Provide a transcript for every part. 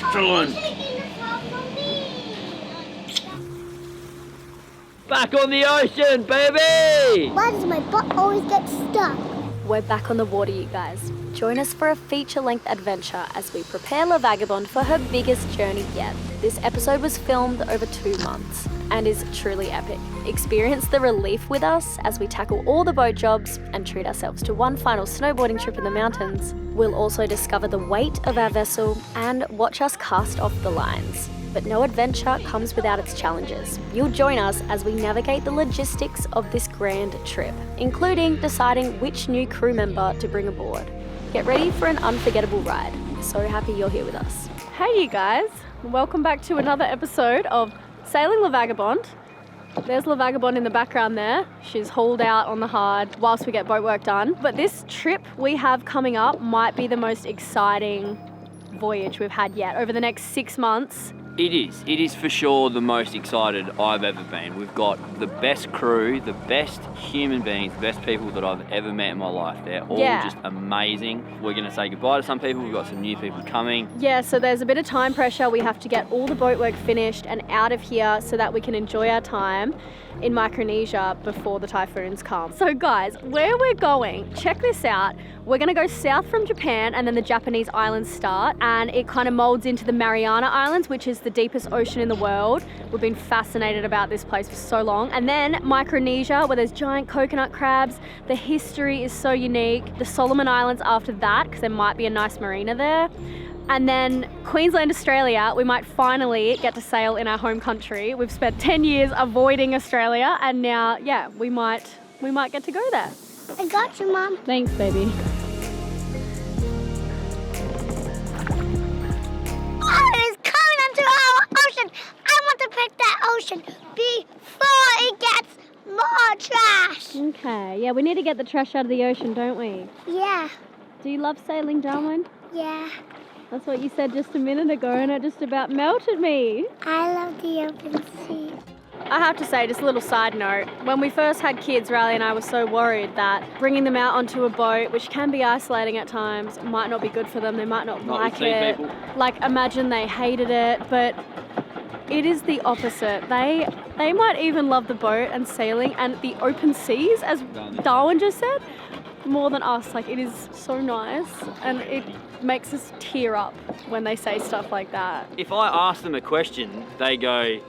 Excellent. Back on the ocean, baby! Why does my butt always get stuck? We're back on the water, you guys. Join us for a feature-length adventure as we prepare La Vagabonde for her biggest journey yet. This episode was filmed over 2 months and is truly epic. Experience the relief with us as we tackle all the boat jobs and treat ourselves to one final snowboarding trip in the mountains. We'll also discover the weight of our vessel and watch us cast off the lines. But no adventure comes without its challenges. You'll join us as we navigate the logistics of this grand trip, including deciding which new crew member to bring aboard. Get ready for an unforgettable ride. So happy you're here with us. Hey you guys, welcome back to another episode of Sailing La Vagabonde. There's La Vagabonde in the background there. She's hauled out on the hard whilst we get boat work done. But this trip we have coming up might be the most exciting voyage we've had yet. Over the next 6 months, It is for sure the most excited I've ever been. We've got the best crew, the best human beings, the best people that I've ever met in my life. They're all just amazing. We're going to say goodbye to some people. We've got some new people coming. Yeah, so there's a bit of time pressure. We have to get all the boat work finished and out of here so that we can enjoy our time in Micronesia before the typhoons come. So guys, where we're going, check this out. We're going to go south from Japan and then the Japanese islands start, and it kind of molds into the Mariana Islands, which is the deepest ocean in the world. We've been fascinated about this place for so long. And then Micronesia, where there's giant coconut crabs. The history is so unique. The Solomon Islands after that, because there might be a nice marina there. And then Queensland, Australia, we might finally get to sail in our home country. We've spent 10 years avoiding Australia, and now, we might get to go there. I got you, Mom. Thanks, baby. Oh, it's coming into our ocean. I want to pick that ocean before it gets more trash. Okay, yeah, we need to get the trash out of the ocean, don't we? Yeah, Do you love sailing, Darwin? yeah. That's what you said just a minute ago, and it just about melted me. I love the open sea. I have to say, just a little side note, when we first had kids, Riley and I were so worried that bringing them out onto a boat, which can be isolating at times, might not be good for them. They might not like it. People. Like, imagine they hated it, but it is the opposite. They might even love the boat and sailing and the open seas, as Darwin just said, more than us. Like, it is so nice, and it makes us tear up when they say stuff like that. If I ask them a question, they go,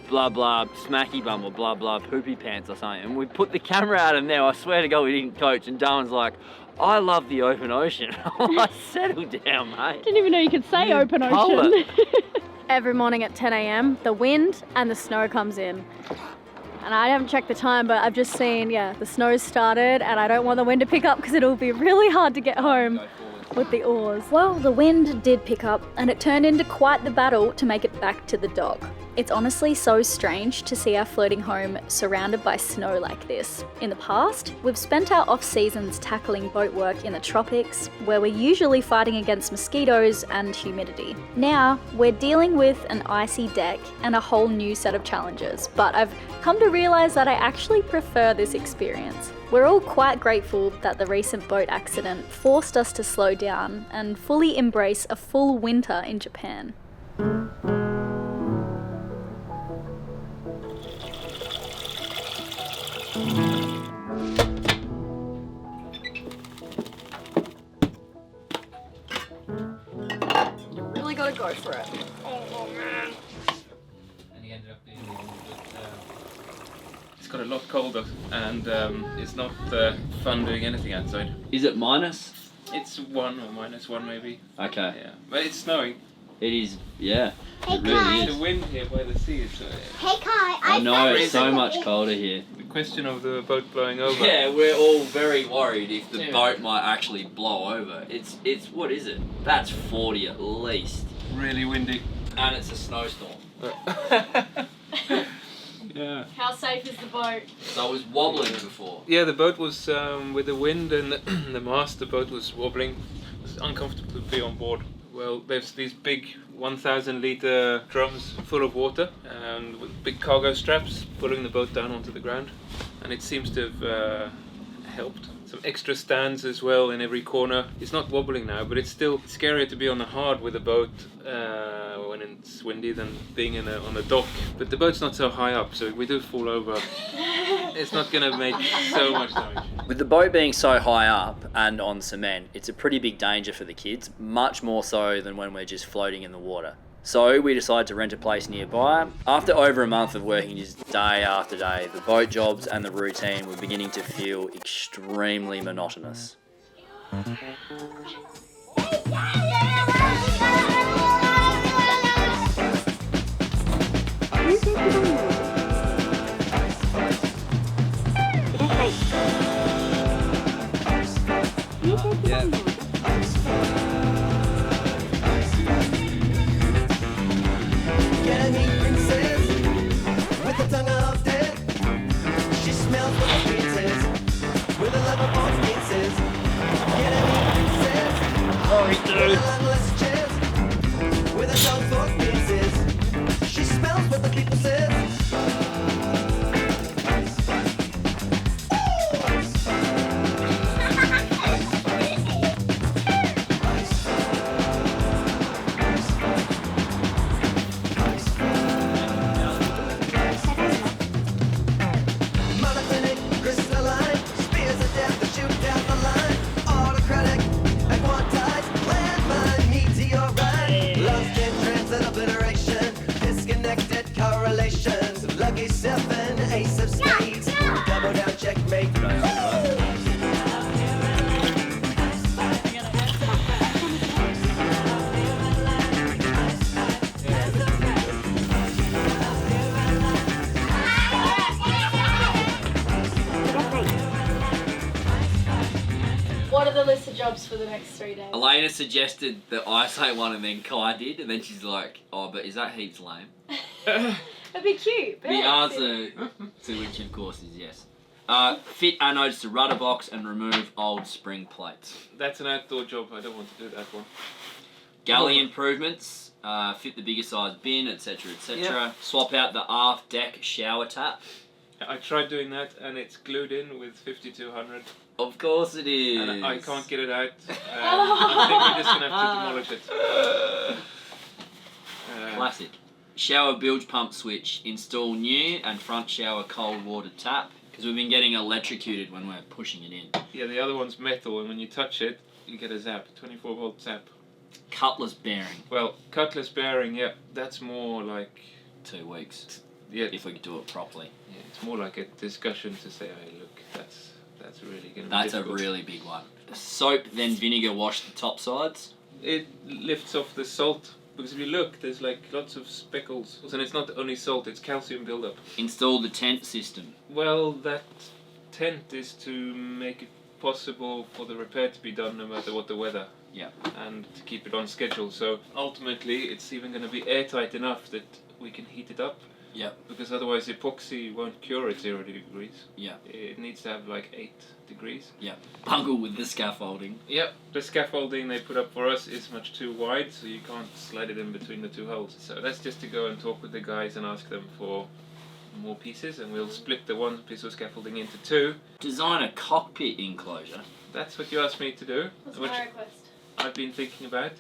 blah, blah, smacky bum or blah, blah, poopy pants or something. And we put the camera out of them there. I swear to God, we didn't coach. And Darwin's like, I love the open ocean. I'm like, settle down, mate. Didn't even know you could say open ocean. Every morning at 10 a.m, the wind and the snow comes in. And I haven't checked the time, but I've just seen, the snow's started, and I don't want the wind to pick up because it'll be really hard to get home with the oars. Well, the wind did pick up, and it turned into quite the battle to make it back to the dock. It's honestly so strange to see our floating home surrounded by snow like this. In the past, we've spent our off-seasons tackling boat work in the tropics, where we're usually fighting against mosquitoes and humidity. Now, we're dealing with an icy deck and a whole new set of challenges, but I've come to realise that I actually prefer this experience. We're all quite grateful that the recent boat accident forced us to slow down and fully embrace a full winter in Japan. You really gotta go for it. Oh, man. And he ended up being it's got a lot colder, and it's not fun doing anything outside. Is it minus? It's 1 or -1 maybe. Okay. Yeah, but it's snowing. It is, yeah. Hey, It really Kai. The is. wind here by the sea is Hey, Kai. I know, it's it's so much colder here. the question of the boat blowing over. Yeah, we're all very worried if the Yeah. boat might actually blow over. It's what is it? That's 40 at least. Really windy. And it's a snowstorm. Yeah. How safe is the boat? So it was wobbling before. Yeah, the boat was with the wind and the mast. The boat was wobbling. It was uncomfortable to be on board. Well, there's these big 1,000-litre drums full of water and with big cargo straps pulling the boat down onto the ground, and it seems to have helped. Some extra stands as well in every corner. It's not wobbling now, but it's still scarier to be on the hard with a boat when it's windy than being on a dock. But the boat's not so high up, so if we do fall over, it's not going to make so much damage. With the boat being so high up and on cement, it's a pretty big danger for the kids, much more so than when we're just floating in the water. So we decided to rent a place nearby. After over a month of working just day after day, the boat jobs and the routine were beginning to feel extremely monotonous. What are the list of jobs for the next 3 days? Elena suggested that I say one and then Kai did, and then she's like, oh, but is that heaps lame? It'd be cute. The answer to which, of course, is yes. Fit anodes to rudder box and remove old spring plates. That's an outdoor job. I don't want to do that one. Galley improvements, fit the bigger size bin, etc., etc. Yeah. Swap out the aft deck shower tap. I tried doing that and it's glued in with 5200. Of course it is. And I can't get it out. I think we're just going to have to demolish it. Classic. Shower bilge pump switch. Install new and front shower cold water tap. Because we've been getting electrocuted when we're pushing it in. Yeah, the other one's metal, and when you touch it, you get a zap, 24 volt zap. Cutlass bearing. Well, cutlass bearing, yeah, that's more like... 2 weeks. Yeah, if we could do it properly. Yeah, it's more like a discussion to say, hey, look, that's really going to be That's difficult. a really big one. Soap, then vinegar wash the top sides. It lifts off the salt, because if you look, there's like lots of speckles. And it's not only salt, it's calcium buildup. Install the tent system. Well, that tent is to make it possible for the repair to be done no matter what the weather. Yeah. And to keep it on schedule. So ultimately, it's even going to be airtight enough that we can heat it up. Yep. Because otherwise epoxy won't cure at 0 degrees. Yeah. It needs to have like 8 degrees. Yeah. Bungle with the scaffolding. Yep. The scaffolding they put up for us is much too wide, so you can't slide it in between the 2 holes. So that's just to go and talk with the guys and ask them for more pieces, and we'll split the 1 piece of scaffolding into 2. Design a cockpit enclosure. That's what you asked me to do. That's which my request. I've been thinking about.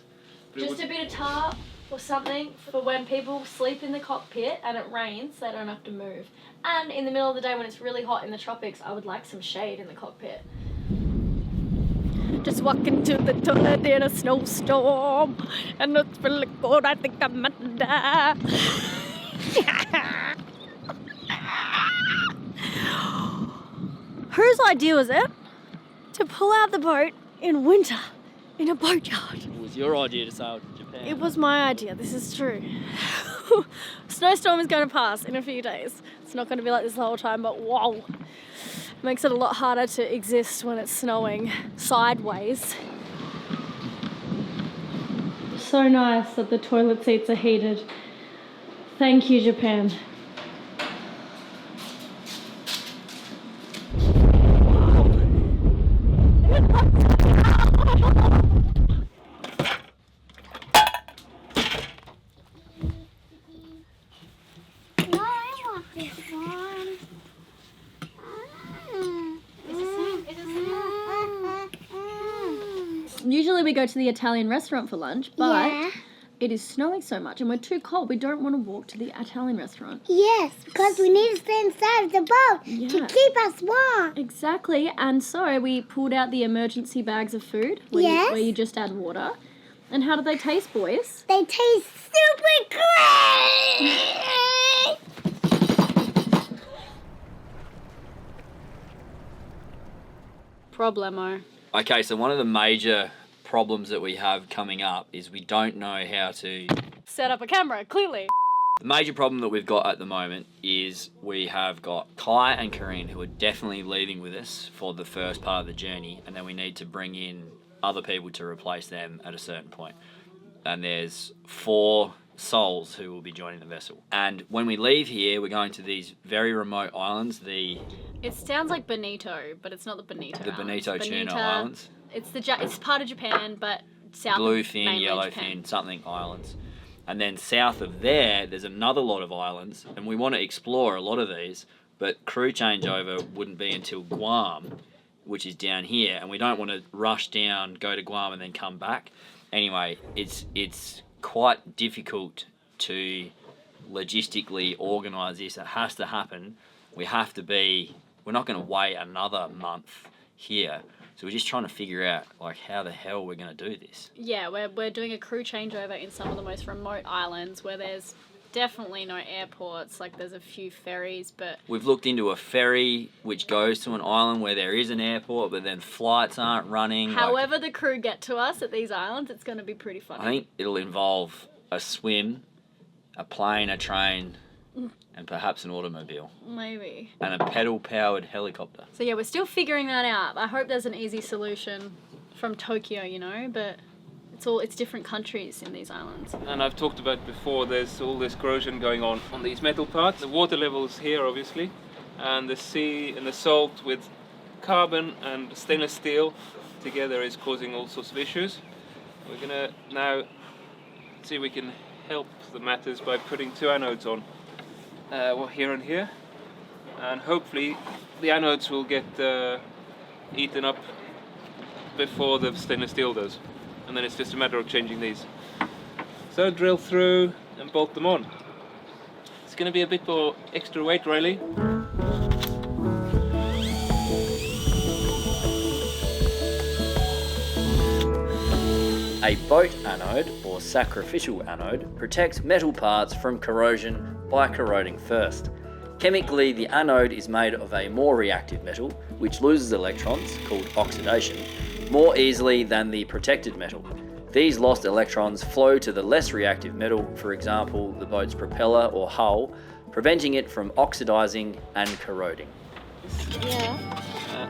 But Just a bit of tarp or something for when people sleep in the cockpit and it rains, they don't have to move. And in the middle of the day when it's really hot in the tropics, I would like some shade in the cockpit. Just walking to the toilet in a snowstorm, and it's really cold, I think I'm gonna die. Whose idea was it to pull out the boat in winter in a boatyard? It was your idea to sail to Japan. It was my idea, this is true. Snowstorm is going to pass in a few days. It's not going to be like this the whole time, but whoa. It makes it a lot harder to exist when it's snowing sideways. So nice that the toilet seats are heated. Thank you, Japan. No, I want this one. It's the we go to the Italian restaurant for lunch, but Yeah. it is snowing so much and we're too cold. We don't want to walk to the Italian restaurant. Yes, because we need to stay inside of the boat to keep us warm. Exactly, and so we pulled out the emergency bags of food Yes. where you just add water. And how do they taste, boys? They taste super great! Problemo. Okay, so one of the major problems that we have coming up is we don't know how to... Set up a camera, clearly. The major problem that we've got at the moment is we have got Kai and Corinne who are definitely leaving with us for the first part of the journey, and then we need to bring in other people to replace them at a certain point. And there's 4 souls who will be joining the vessel. And when we leave here, we're going to these very remote islands, It sounds like Bonito, but it's not the Bonito the Islands. Bonito Tuna Islands. It's part of Japan, but south of Bluefin, mainland Yellowfin, Japan. something islands. And then south of there's another lot of islands, and we want to explore a lot of these, but crew changeover wouldn't be until Guam, which is down here, and we don't want to rush down, go to Guam, and then come back. Anyway, it's quite difficult to logistically organise this. It has to happen. We're not going to wait another month here. So we're just trying to figure out how the hell we're going to do this. Yeah, we're doing a crew changeover in some of the most remote islands where there's definitely no airports. There's a few ferries, but... We've looked into a ferry which goes to an island where there is an airport, but then flights aren't running. However the crew get to us at these islands, it's going to be pretty funny. I think it'll involve a swim, a plane, a train, and perhaps an automobile. Maybe. And a pedal-powered helicopter. So yeah, we're still figuring that out. I hope there's an easy solution from Tokyo, but it's different countries in these islands. And I've talked about before, there's all this corrosion going on these metal parts. The water levels here, obviously, and the sea and the salt with carbon and stainless steel together is causing all sorts of issues. We're gonna now see if we can help the matters by putting 2 anodes on. Here and here, and hopefully the anodes will get eaten up before the stainless steel does, and then it's just a matter of changing these. So drill through and bolt them on. It's going to be a bit more extra weight, Riley. A boat anode, or sacrificial anode, protects metal parts from corrosion by corroding first. Chemically, the anode is made of a more reactive metal, which loses electrons, called oxidation, more easily than the protected metal. These lost electrons flow to the less reactive metal, for example, the boat's propeller or hull, preventing it from oxidizing and corroding. Yeah.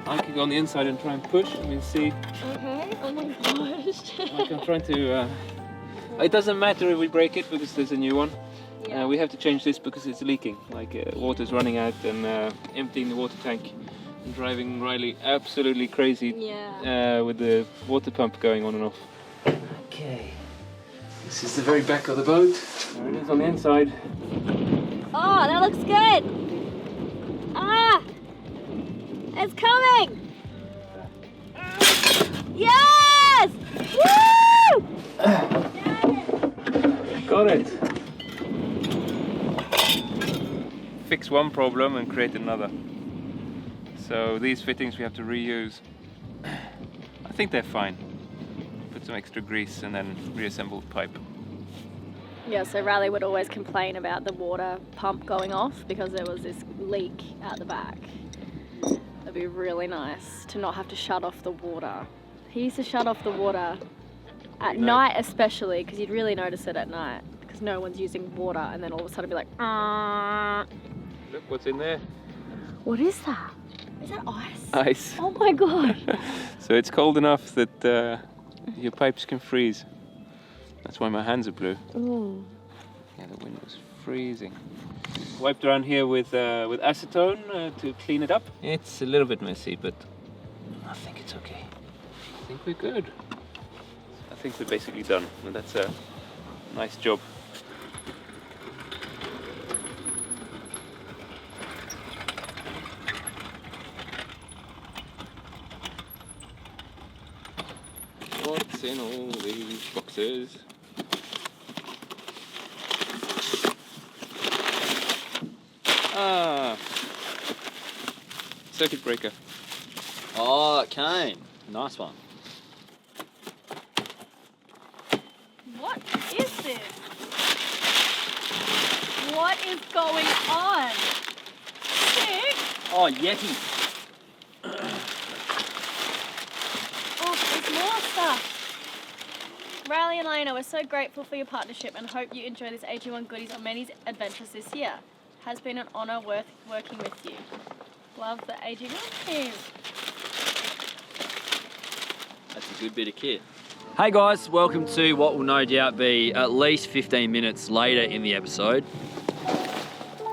I can go on the inside and try and push, and we'll see. Okay. Oh my gosh. I'm trying to... It doesn't matter if we break it because there's a new one. Yeah. We have to change this because it's leaking. Water's running out and emptying the water tank and driving Riley absolutely crazy with the water pump going on and off. Okay, this is the very back of the boat. There it is on the inside. Oh, that looks good. Ah! It's coming! Yes! Woo! Got it! Fix one problem and create another. So these fittings we have to reuse. I think they're fine. Put some extra grease and then reassemble the pipe. Yeah, so Riley would always complain about the water pump going off because there was this leak at the back. It'd be really nice to not have to shut off the water. He used to shut off the water at night especially, because you'd really notice it at night because no one's using water, and then all of a sudden be like, Look what's in there. what is that? Is that ice? Ice. Oh my god. So it's cold enough that your pipes can freeze. That's why my hands are blue. Ooh. Yeah, the wind was freezing. Wiped around here with acetone to clean it up. It's a little bit messy, but I think it's okay. I think we're good. I think we're basically done, and that's a nice job. What what's in all these boxes. Ah, circuit breaker. Oh, it came. Nice one. What is this? What is going on? Sick? Oh, Yeti. Oh, there's more stuff. Riley and Elena, we're so grateful for your partnership and hope you enjoy this AG1 goodies on many adventures this year. Has been an honour working with you. Love the AG1 team. That's a good bit of kit. Hey guys, welcome to what will no doubt be at least 15 minutes later in the episode.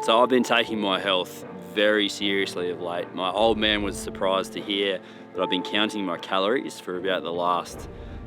So I've been taking my health very seriously of late. My old man was surprised to hear that I've been counting my calories for about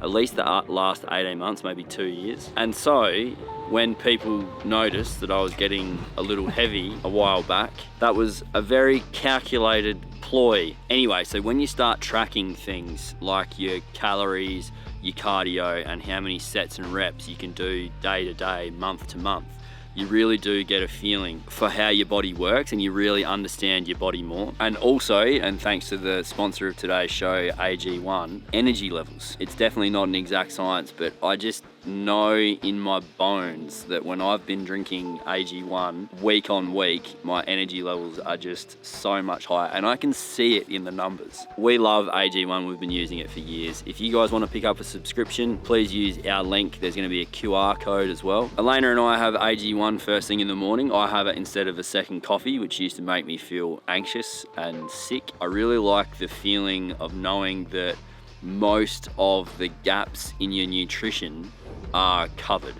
at least the last 18 months, maybe 2 years. And so when people noticed that I was getting a little heavy a while back, that was a very calculated ploy. Anyway, so when you start tracking things like your calories, your cardio, and how many sets and reps you can do day to day, month to month, you really do get a feeling for how your body works and you really understand your body more. And also, and thanks to the sponsor of today's show, AG1, energy levels. It's definitely not an exact science, but I just know in my bones that when I've been drinking AG1 week on week, my energy levels are just so much higher, and I can see it in the numbers. We love AG1, we've been using it for years. If you guys want to pick up a subscription, please use our link. There's going to be a QR code as well. Elena and I have AG1 first thing in the morning. I have it instead of a second coffee, which used to make me feel anxious and sick. I really like the feeling of knowing that most of the gaps in your nutrition are covered.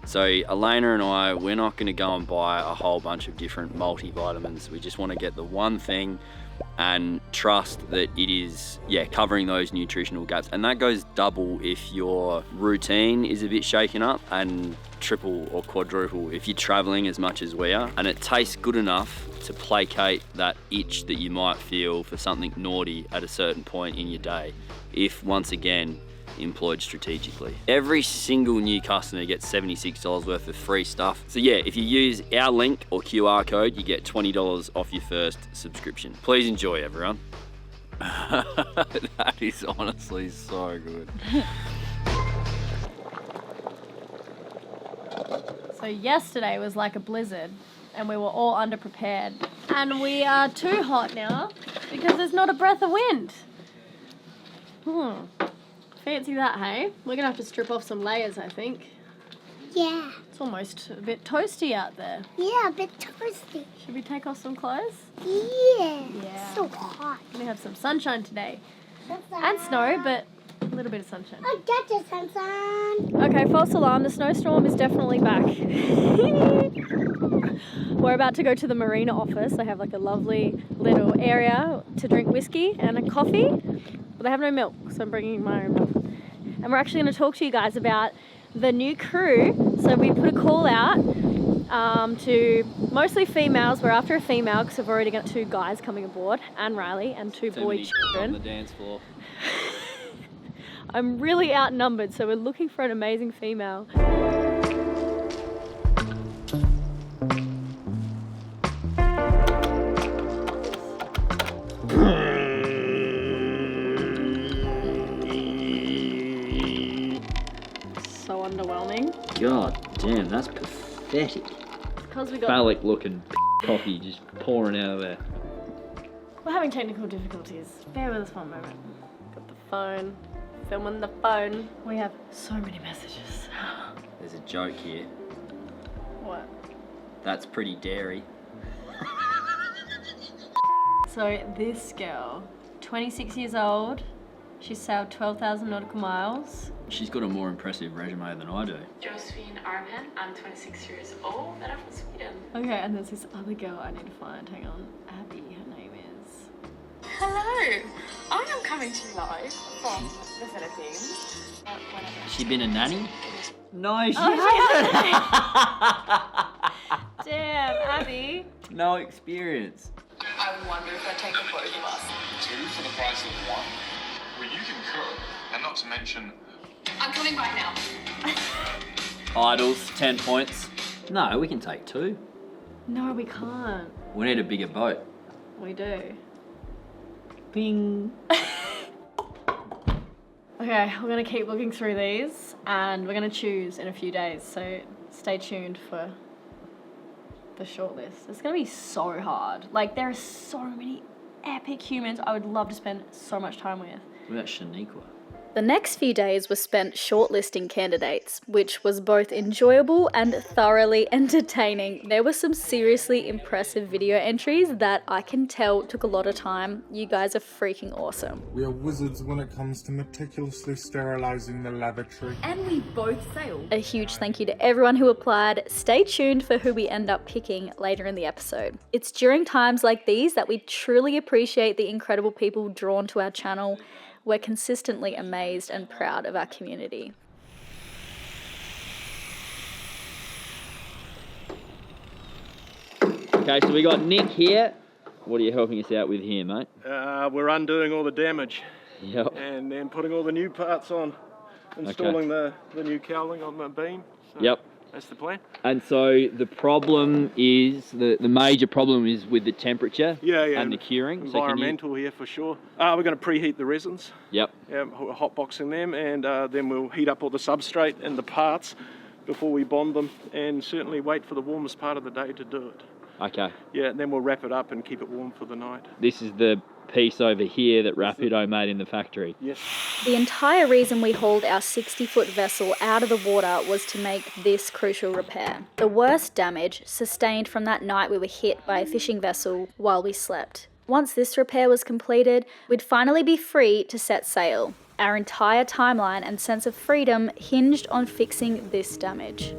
So Elena and I, we're not going to go and buy a whole bunch of different multivitamins. We just want to get the one thing and trust that it is, covering those nutritional gaps. And that goes double if your routine is a bit shaken up, and triple or quadruple if you're traveling as much as we are. And it tastes good enough to placate that itch that you might feel for something naughty at a certain point in your day, if once again employed strategically. Every single new customer gets $76 worth of free stuff. So yeah, if you use our link or QR code, you get $20 off your first subscription. Please enjoy, everyone. That is honestly so good. So yesterday was like a blizzard and we were all underprepared. And we are too hot now because there's not a breath of wind. Fancy that, hey? We're gonna have to strip off some layers, I think. Yeah. It's almost a bit toasty out there. Yeah, a bit toasty. Should we take off some clothes? Yeah. Yeah. So hot. We have some sunshine today. And snow, but a little bit of sunshine. I got the sunshine. Okay, false alarm. The snowstorm is definitely back. We're about to go to the marina office. They have like a lovely little area to drink whiskey and a coffee. But they have no milk, so I'm bringing my own milk. And we're actually going to talk to you guys about the new crew. So we put a call out to mostly females. We're after a female because we've already got 2 guys coming aboard, and Riley, and 2 boy children. On the dance floor. I'm really outnumbered, so we're looking for an amazing female. So underwhelming. God damn, that's pathetic. Because we got... Phallic looking coffee just pouring out of there. We're having technical difficulties. Bear with us one moment. Got the phone. Filming the phone. We have so many messages. There's a joke here. What? That's pretty dairy. So this girl, 26 years old, she's sailed 12,000 nautical miles. She's got a more impressive resume than I do. Josephine Armhen, I'm 26 years old and I'm from Sweden. Okay, and there's this other girl I need to find. Hang on. Abby, her name is. Hello, I am coming to you live from the Philippines. Has she been a nanny? No, she hasn't. hasn't. Damn, Abby. No experience. I wonder if I take a both of us. 2 for the price of 1. Well, you can cook, and not to mention I'm coming right now. Idols, 10 points. No, we can take 2. No, we can't. We need a bigger boat. We do. Bing. Okay, we're gonna keep looking through these and we're gonna choose in a few days, so stay tuned for the shortlist. It's gonna be so hard. Like, there are so many epic humans I would love to spend so much time with. What about Shaniqua? The next few days were spent shortlisting candidates, which was both enjoyable and thoroughly entertaining. There were some seriously impressive video entries that I can tell took a lot of time. You guys are freaking awesome. We are wizards when it comes to meticulously sterilizing the lavatory. And we both failed. A huge thank you to everyone who applied. Stay tuned for who we end up picking later in the episode. It's during times like these that we truly appreciate the incredible people drawn to our channel. We're consistently amazed and proud of our community. Okay, so we got Nick here. What are you helping us out with here, mate? We're undoing all the damage Yep. and then putting all the new parts on, installing the new cowling on the beam. So Yep. That's the plan. And so the problem is, the major problem is with the temperature and the curing. Environmental here for sure. We're going to preheat the resins. Yep. Yeah, hot boxing them, and then we'll heat up all the substrate and the parts before we bond them, and certainly wait for the warmest part of the day to do it. Okay. Yeah, and then we'll wrap it up and keep it warm for the night. This is the piece over here that Rapido made in the factory. Yes. The entire reason we hauled our 60-foot vessel out of the water was to make this crucial repair. The worst damage sustained from that night we were hit by a fishing vessel while we slept. Once this repair was completed, we'd finally be free to set sail. Our entire timeline and sense of freedom hinged on fixing this damage.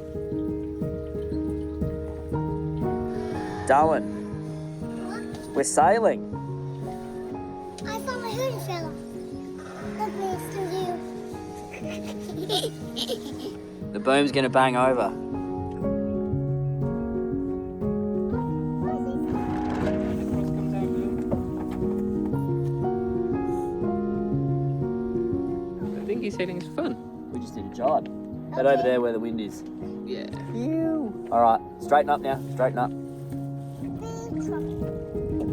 Darwin, we're sailing. I saw my hoodie fell off. Look, me, it's still you. The boom's gonna bang over. I think he's sailing is fun. We just did a job. Head over there where the wind is. Yeah. All right, straighten up now, straighten up. Big trouble. Yeah,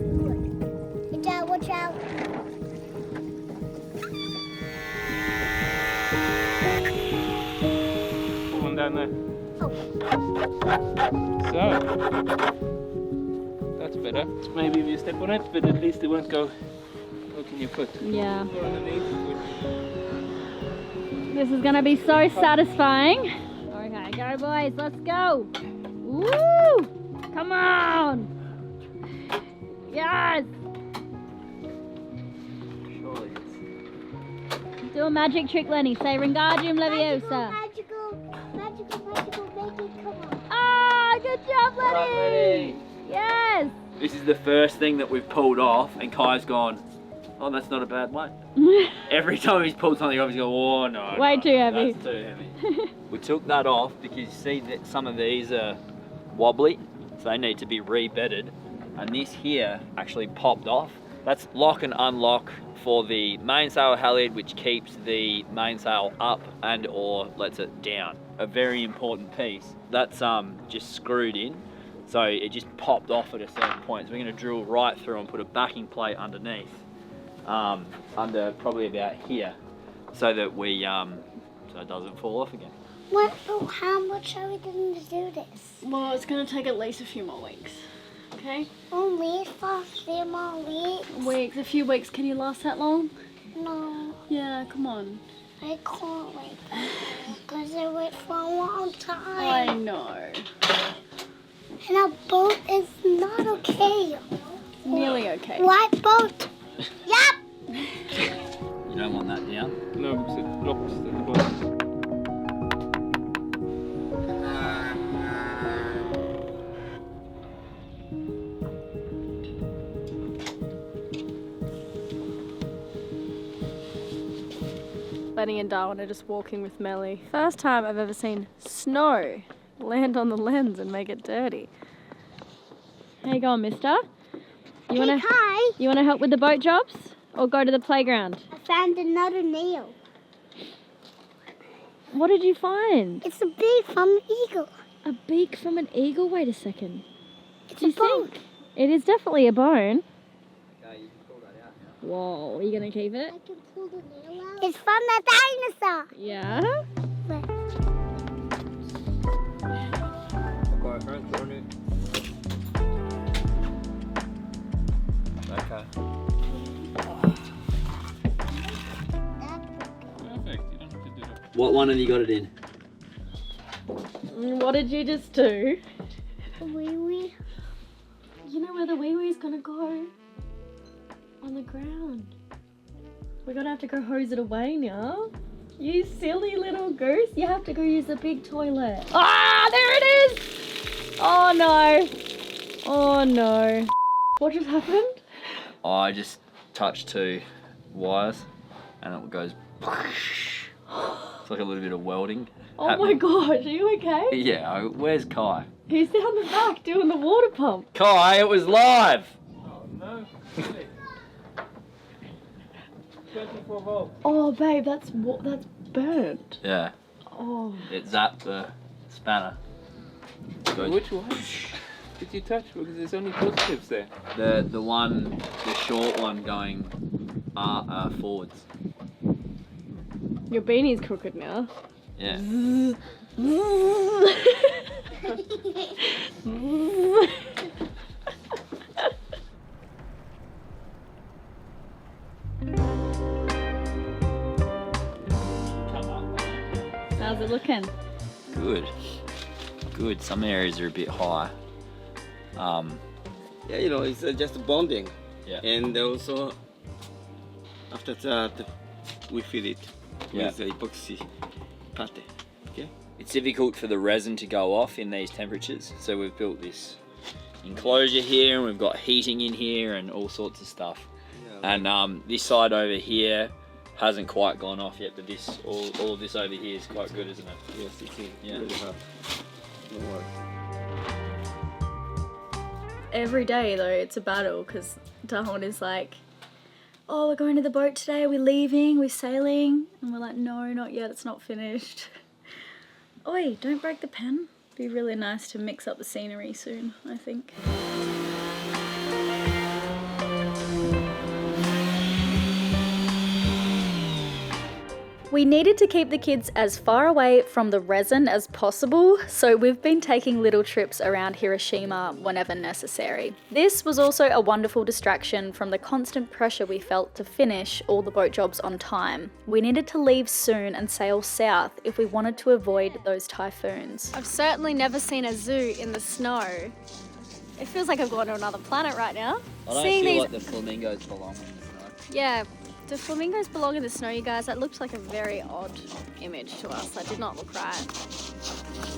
good. Hey, Dad, watch out. One down there. So, that's better. Maybe if you step on it, but at least it won't go hook in your foot. Yeah. Or underneath. This is gonna be so satisfying. Okay, go boys, let's go. Woo! Come on! Yes! Do a magic trick, Lenny. Say Wingardium Leviosa. Magical, make it come on. Ah, good job, Lenny! Yes! This is the first thing that we've pulled off, and Kai's gone, oh, that's not a bad one. Every time he's pulled something off, he's going, oh, no. Way no, too heavy. That's too heavy. We took that off because you see that some of these are wobbly, so they need to be re-bedded. And this here actually popped off. That's lock and unlock for the mainsail halyard, which keeps the mainsail up and or lets it down. A very important piece. That's just screwed in, so it just popped off at a certain point. So we're going to drill right through and put a backing plate underneath, under probably about here, so that we so it doesn't fall off again. What? Oh, how much are we going to do this? Well, it's gonna take at least a few more weeks. Okay? Only for 3 more weeks? A few weeks. Can you last that long? No, Yeah, come on. I can't wait. Because I wait for a long I time. know. And our boat is not okay. Nearly okay. White boat. Yep. You don't want that down. No, because it blocks the bottom. Lenny and Darwin are just walking with Melly. First time I've ever seen snow land on the lens and make it dirty. How you going, mister? You Hi. wanna help with the boat jobs? Or go to the playground? I found another nail. What did you find? It's a beak from an eagle. A beak from an eagle? Wait a second. It's Do you a bone. think? It is definitely a bone. Okay, you can pull that out now. Whoa, are you going to keep it? I can pull the nail out. It's from the dinosaur. Yeah? But Okay. Perfect. You don't have to do that. What one have you got it in? What did you just do? wee wee. You know where the wee wee's going to go? On the ground. We're going to have to go hose it away now. You silly little goose. You have to go use the big toilet. Ah, there it is! Oh no. Oh no. What just happened? I just touched 2 wires and it goes. It's like a little bit of welding. Oh my happening. gosh, are you okay? Yeah, where's Kai? He's down the back doing the water pump. Kai, it was live! Oh no. Really? 24 volts. Oh babe, that's burnt. Yeah, Oh. it zapped the spanner. It goes- Which one did you touch? Because there's only positives there. The short one going forwards. Your beanie's crooked now. Yeah. How's it looking? Good. Good. Some areas are a bit high. Yeah, you know, it's just bonding. Yeah. And also, after that, we fill it Yeah. with the epoxy pate. Okay? It's difficult for the resin to go off in these temperatures, so we've built this enclosure here, and we've got heating in here and all sorts of stuff. Yeah. And this side over here hasn't quite gone off yet, but this all of this over here is quite good, isn't it? Yes, it's Yeah. really hard. No work. Every day though, it's a battle because Darwin is like, oh, we're going to the boat today, we're leaving, we're sailing. And we're like, no, not yet, it's not finished. Oi, don't break the pen. Be really nice to mix up the scenery soon, I think. We needed to keep the kids as far away from the resin as possible, so we've been taking little trips around Hiroshima whenever necessary. This was also a wonderful distraction from the constant pressure we felt to finish all the boat jobs on time. We needed to leave soon and sail south if we wanted to avoid those typhoons. I've certainly never seen a zoo in the snow. It feels like I've gone to another planet right now. I don't Seeing feel these- like the flamingos belong in the snow. Yeah, do flamingos belong in the snow, you guys? That looked like a very odd image to us. That did not look right.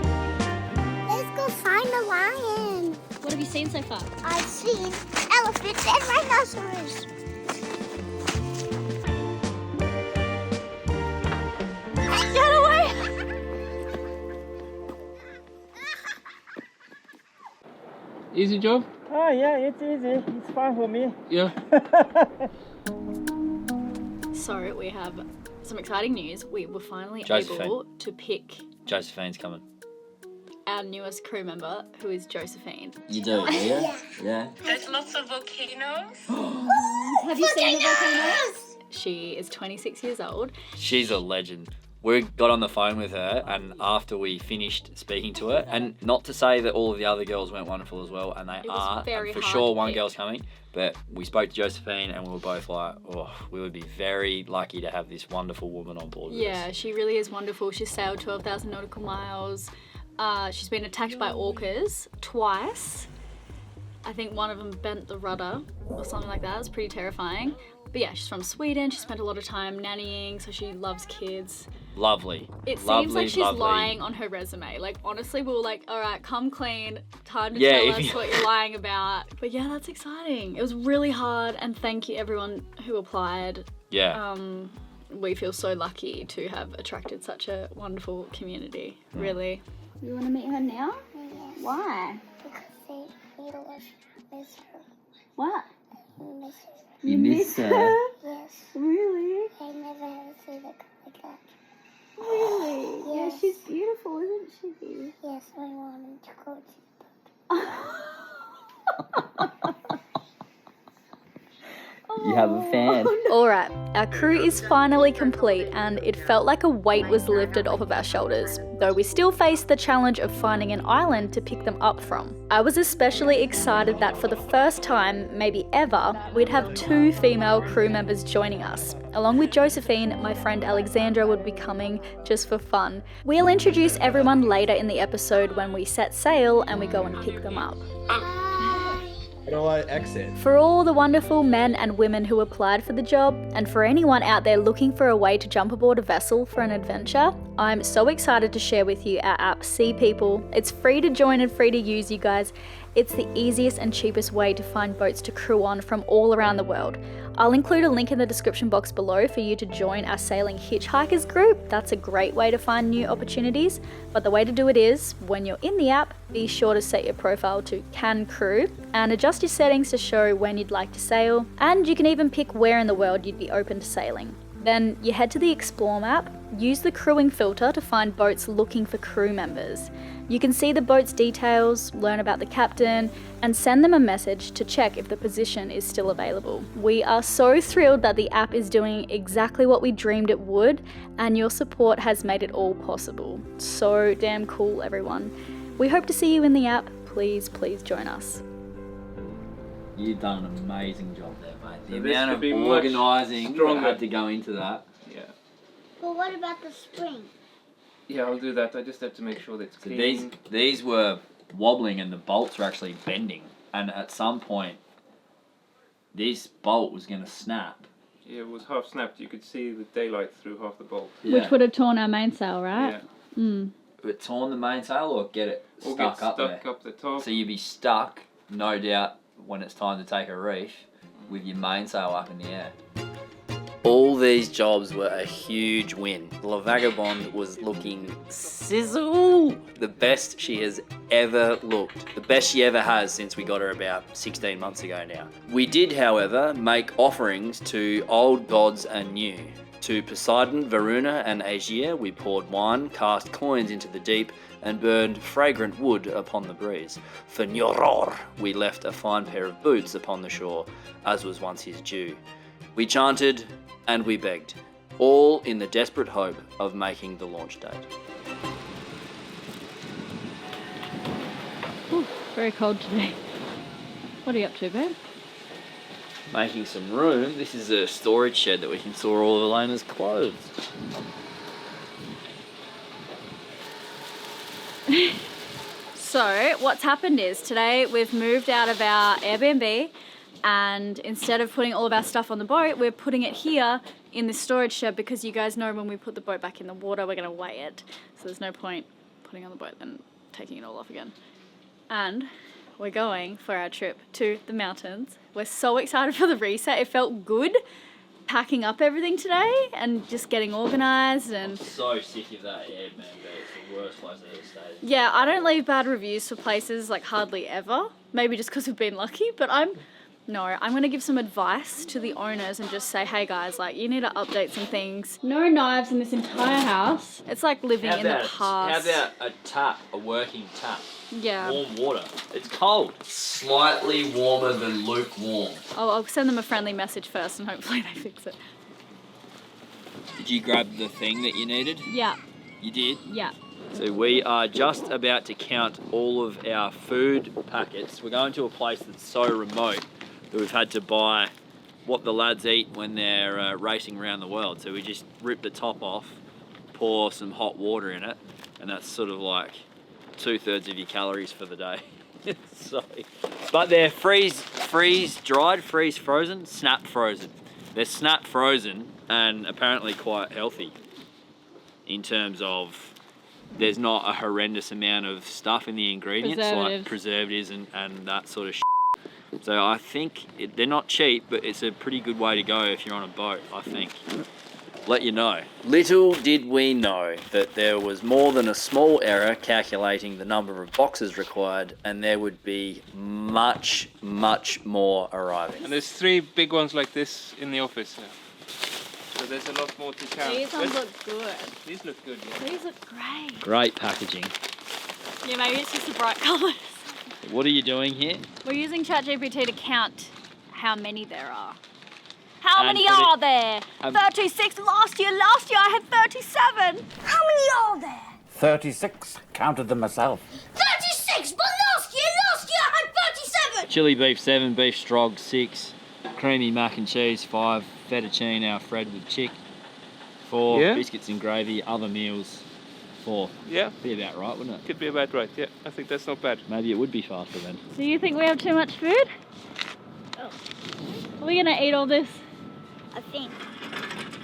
Let's go find the lion. What have you seen so far? I've seen elephants and rhinoceros. Get away! Easy job? Oh yeah, it's easy. It's fine for me. Yeah. So we have some exciting news. We were finally Josephine. able to pick Josephine's coming. our newest crew member, who is Josephine. You do, yeah? Yeah. There's lots of volcanoes. Have you seen the volcanoes? She is 26 years old. She's a legend. We got on the phone with her, and after we finished speaking to her, and not to say that all of the other girls weren't wonderful as well, and they It was are, very and for hard sure to one pick. girl's coming, but we spoke to Josephine, and we were both like, oh, we would be very lucky to have this wonderful woman on board with Yeah, us. she really is wonderful. She's sailed 12,000 nautical miles. She's been attacked by orcas twice. I think one of them bent the rudder or something like that. It was pretty terrifying. But yeah, she's from Sweden. She spent a lot of time nannying, so she loves kids. Lovely. It seems Lovely, like she's lovely. lying on her resume. Like, honestly, we were like, all right, come clean. Time to Yeah, tell if us you- what you're lying about. But yeah, that's exciting. It was really hard, and thank you everyone who applied. Yeah. We feel so lucky to have attracted such a wonderful community, really. You want to meet her now? Why? Because miss her. What? Miss her. You miss her? Yes. Really? I never have seen a girl like that. Really? Yes. Yeah, she's beautiful, isn't she? Yes, my mom to go to. You have a fan. Alright, our crew is finally complete and it felt like a weight was lifted off of our shoulders, though we still faced the challenge of finding an island to pick them up from. I was especially excited that for the first time, maybe ever, we'd have 2 female crew members joining us. Along with Josephine, my friend Alexandra would be coming just for fun. We'll introduce everyone later in the episode when we set sail and we go and pick them up. How do I exit? For all the wonderful men and women who applied for the job, and for anyone out there looking for a way to jump aboard a vessel for an adventure, I'm so excited to share with you our app, Sea People. It's free to join and free to use, you guys. It's the easiest and cheapest way to find boats to crew on from all around the world. I'll include a link in the description box below for you to join our sailing hitchhikers group. That's a great way to find new opportunities. But the way to do it is, when you're in the app, be sure to set your profile to Can Crew and adjust your settings to show when you'd like to sail. And you can even pick where in the world you'd be open to sailing. Then you head to the Explore map, use the crewing filter to find boats looking for crew members. You can see the boat's details, learn about the captain, and send them a message to check if the position is still available. We are so thrilled that the app is doing exactly what we dreamed it would, and your support has made it all possible. So damn cool, everyone. We hope to see you in the app. Please, please join us. You've done an amazing job there, mate. So The this amount could of be much organising that stronger. had to go into that. Yeah. But what about the spring? Yeah, I'll do that. I just have to make sure that it's So clean. these were wobbling and the bolts were actually bending. And at some point, this bolt was going to snap. Yeah, it was half snapped. You could see the daylight through half the bolt. Yeah. Which would have torn our mainsail, right? Yeah. But torn the mainsail or get it Or stuck get up stuck there. up the top. So you'd be stuck, no doubt, when it's time to take a reef, with your mainsail up in the air. All these jobs were a huge win. La Vagabonde was looking sizzle. The best she has ever looked. The best she ever has since we got her about 16 months ago now. We did, however, make offerings to old gods and new. To Poseidon, Varuna and Aegea we poured wine, cast coins into the deep and burned fragrant wood upon the breeze. For Njoror we left a fine pair of boots upon the shore, as was once his due. We chanted and we begged, all in the desperate hope of making the launch date. Ooh, very cold today. What are you up to, babe? Making some room. This is a storage shed that we can store all of Elena's clothes. So what's happened is today we've moved out of our Airbnb, and instead of putting all of our stuff on the boat, we're putting it here in this storage shed because you guys know when we put the boat back in the water, we're going to weigh it. So there's no point putting it on the boat and taking it all off again. And we're going for our trip to the mountains. We're so excited for the reset. It felt good packing up everything today and just getting organised. And So sick of that Airbnb. It's the worst place I've ever stayed. yeah, I don't leave bad reviews for places, like hardly ever. Maybe just because we've been lucky, but I'm going to give some advice to the owners and just say, hey guys, like you need to update some things. No knives in this entire house. It's like living in the past. How about a working tap? Yeah. Warm water. It's cold. Slightly warmer than lukewarm. I'll send them a friendly message first and hopefully they fix it. Did you grab the thing that you needed? Yeah, You did? yeah. So we are just about to count all of our food packets. We're going to a place that's so remote that we've had to buy what the lads eat when they're racing around the world. So we just rip the top off, pour some hot water in it, and that's sort of like 2/3 of your calories for the day. So, but they're freeze dried, freeze frozen, snap frozen. They're snap frozen and apparently quite healthy in terms of there's not a horrendous amount of stuff in the ingredients like preservatives and that sort of shit. So I think they're not cheap, but it's a pretty good way to go if you're on a boat, I think. let you know. Little did we know that there was more than a small error calculating the number of boxes required, and there would be much, much more arriving. And there's 3 big ones like this in the office now. So there's a lot more to count. These ones look good. These look good, yeah. These look great. Great packaging. Yeah, maybe it's just the bright colours. What are you doing here? We're using ChatGPT to count how many there are. How And many put it- are there? 36 last year. Last year I had 37. How many are there? 36. Counted them myself. 36, but last year I had 37. Chili beef 7, beef strog 6, creamy mac and cheese 5, fettuccine Alfred with chick 4, Yeah. biscuits and gravy, other meals 4. Yeah, Be about right, wouldn't it? could be about right. Yeah, I think that's not bad. Maybe it would be faster then. Do you think we have too much food? Are we gonna eat all this? I think.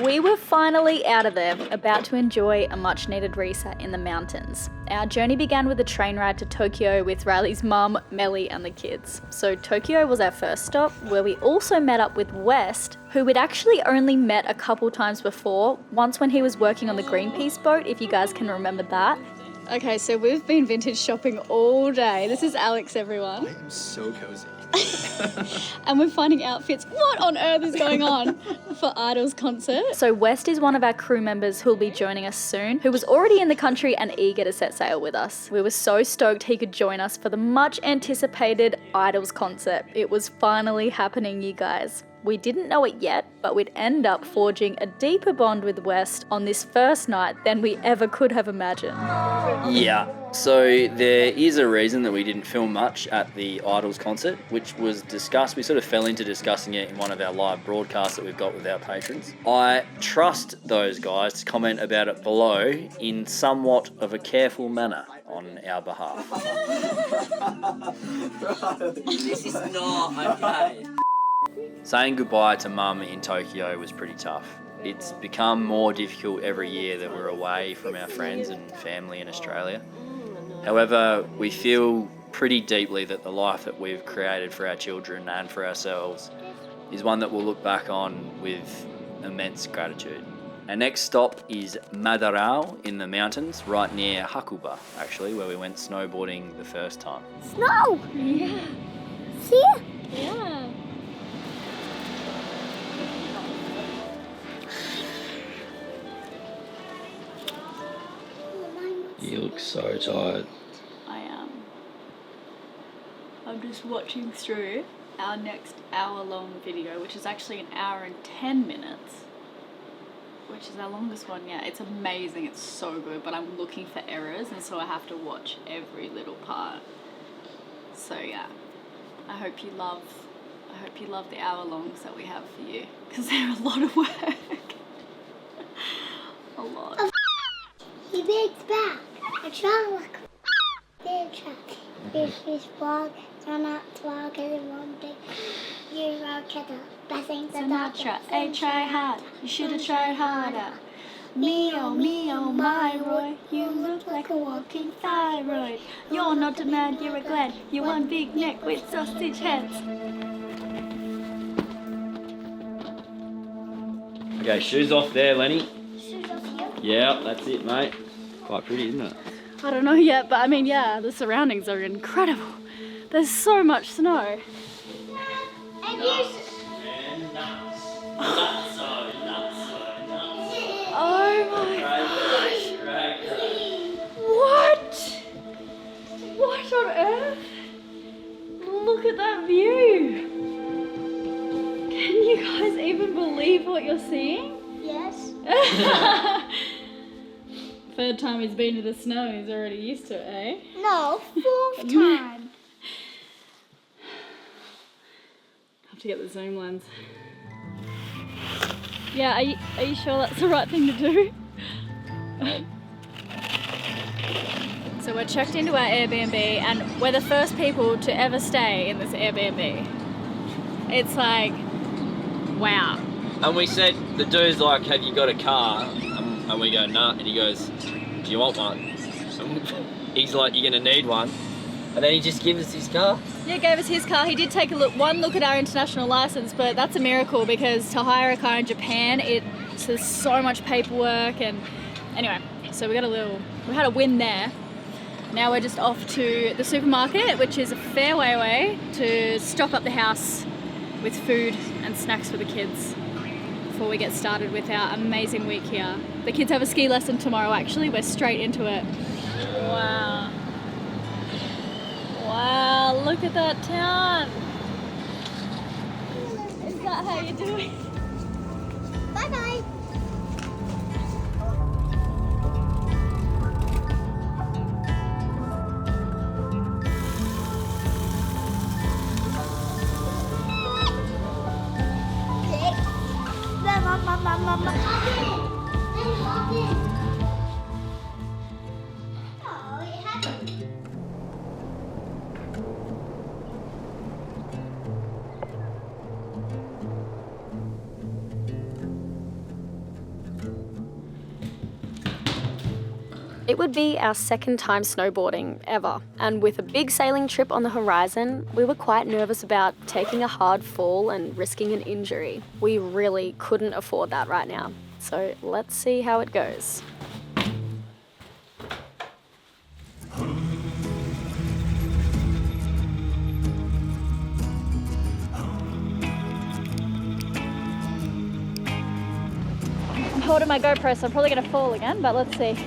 We were finally out of there, about to enjoy a much needed reset in the mountains. Our journey began with a train ride to Tokyo with Riley's mum, Melly and the kids. So Tokyo was our first stop, where we also met up with West, who we'd actually only met a couple times before, once when he was working on the Greenpeace boat, if you guys can remember that. Okay, so we've been vintage shopping all day. This is Alex, everyone. I'm so cozy. And we're finding outfits. What on earth is going on for Idol's concert? So West is one of our crew members who'll be joining us soon, who was already in the country and eager to set sail with us. We were so stoked he could join us for the much anticipated Idols concert. It was finally happening, you guys. We didn't know it yet, but we'd end up forging a deeper bond with West on this first night than we ever could have imagined. Yeah, so there is a reason that we didn't film much at the Idols concert, which was discussed. We sort of fell into discussing it in one of our live broadcasts that we've got with our patrons. I trust those guys to comment about it below in somewhat of a careful manner on our behalf. This is not okay. Saying goodbye to Mum in Tokyo was pretty tough. It's become more difficult every year that we're away from our friends and family in Australia. However, we feel pretty deeply that the life that we've created for our children and for ourselves is one that we'll look back on with immense gratitude. Our next stop is Madarao in the mountains, right near Hakuba, actually, where we went snowboarding the first time. Snow! Yeah. See? Yeah. You look so tired. I am. I'm just watching through our next hour-long video, which is actually 1 hour and 10 minutes, which is our longest one yet. It's amazing, it's so good, but I'm looking for errors, and so I have to watch every little part. So yeah, I hope you love the hour-longs that we have for you, because they're a lot of work. A lot. He bigs back. A truck. Big truck. This frog. Run out frog in one big Euro kettle. Blessings of Sinatra, hey, try hard. You should have tried harder. Me oh my Roy, you look like a walking thyroid. You're not a man, you're a Glenn. You're one big neck with sausage heads. Okay, shoes off there, Lenny. Shoes off here. Yeah, that's it, mate. Quite pretty, isn't it? I don't know yet, but I mean, yeah, the surroundings are incredible. There's so much snow. And here's... Oh my gosh. What? What on earth? Look at that view. Can you guys even believe what you're seeing? Yes. Third time he's been to the snow, he's already used to it, eh? No, 4th time. Have to get the zoom lens. Yeah, are you sure that's the right thing to do? So we're checked into our Airbnb and we're the first people to ever stay in this Airbnb. It's like, wow. And we said, the dude's like, have you got a car? And we go, nah. And he goes, do you want one? He's like, you're gonna need one. And then he just gives us his car? Yeah, gave us his car. He did take one look at our international license, but that's a miracle because to hire a car in Japan, there's so much paperwork. And anyway, so we had a win there. Now we're just off to the supermarket, which is a fair way away, to stock up the house with food and snacks for the kids before we get started with our amazing week here. The kids have a ski lesson tomorrow, actually. We're straight into it. Wow. Wow, look at that town. Is that how you're doing? Bye-bye. It would be our second time snowboarding ever, and with a big sailing trip on the horizon, we were quite nervous about taking a hard fall and risking an injury. We really couldn't afford that right now, so let's see how it goes. I'm holding my GoPro, so I'm probably going to fall again, but let's see.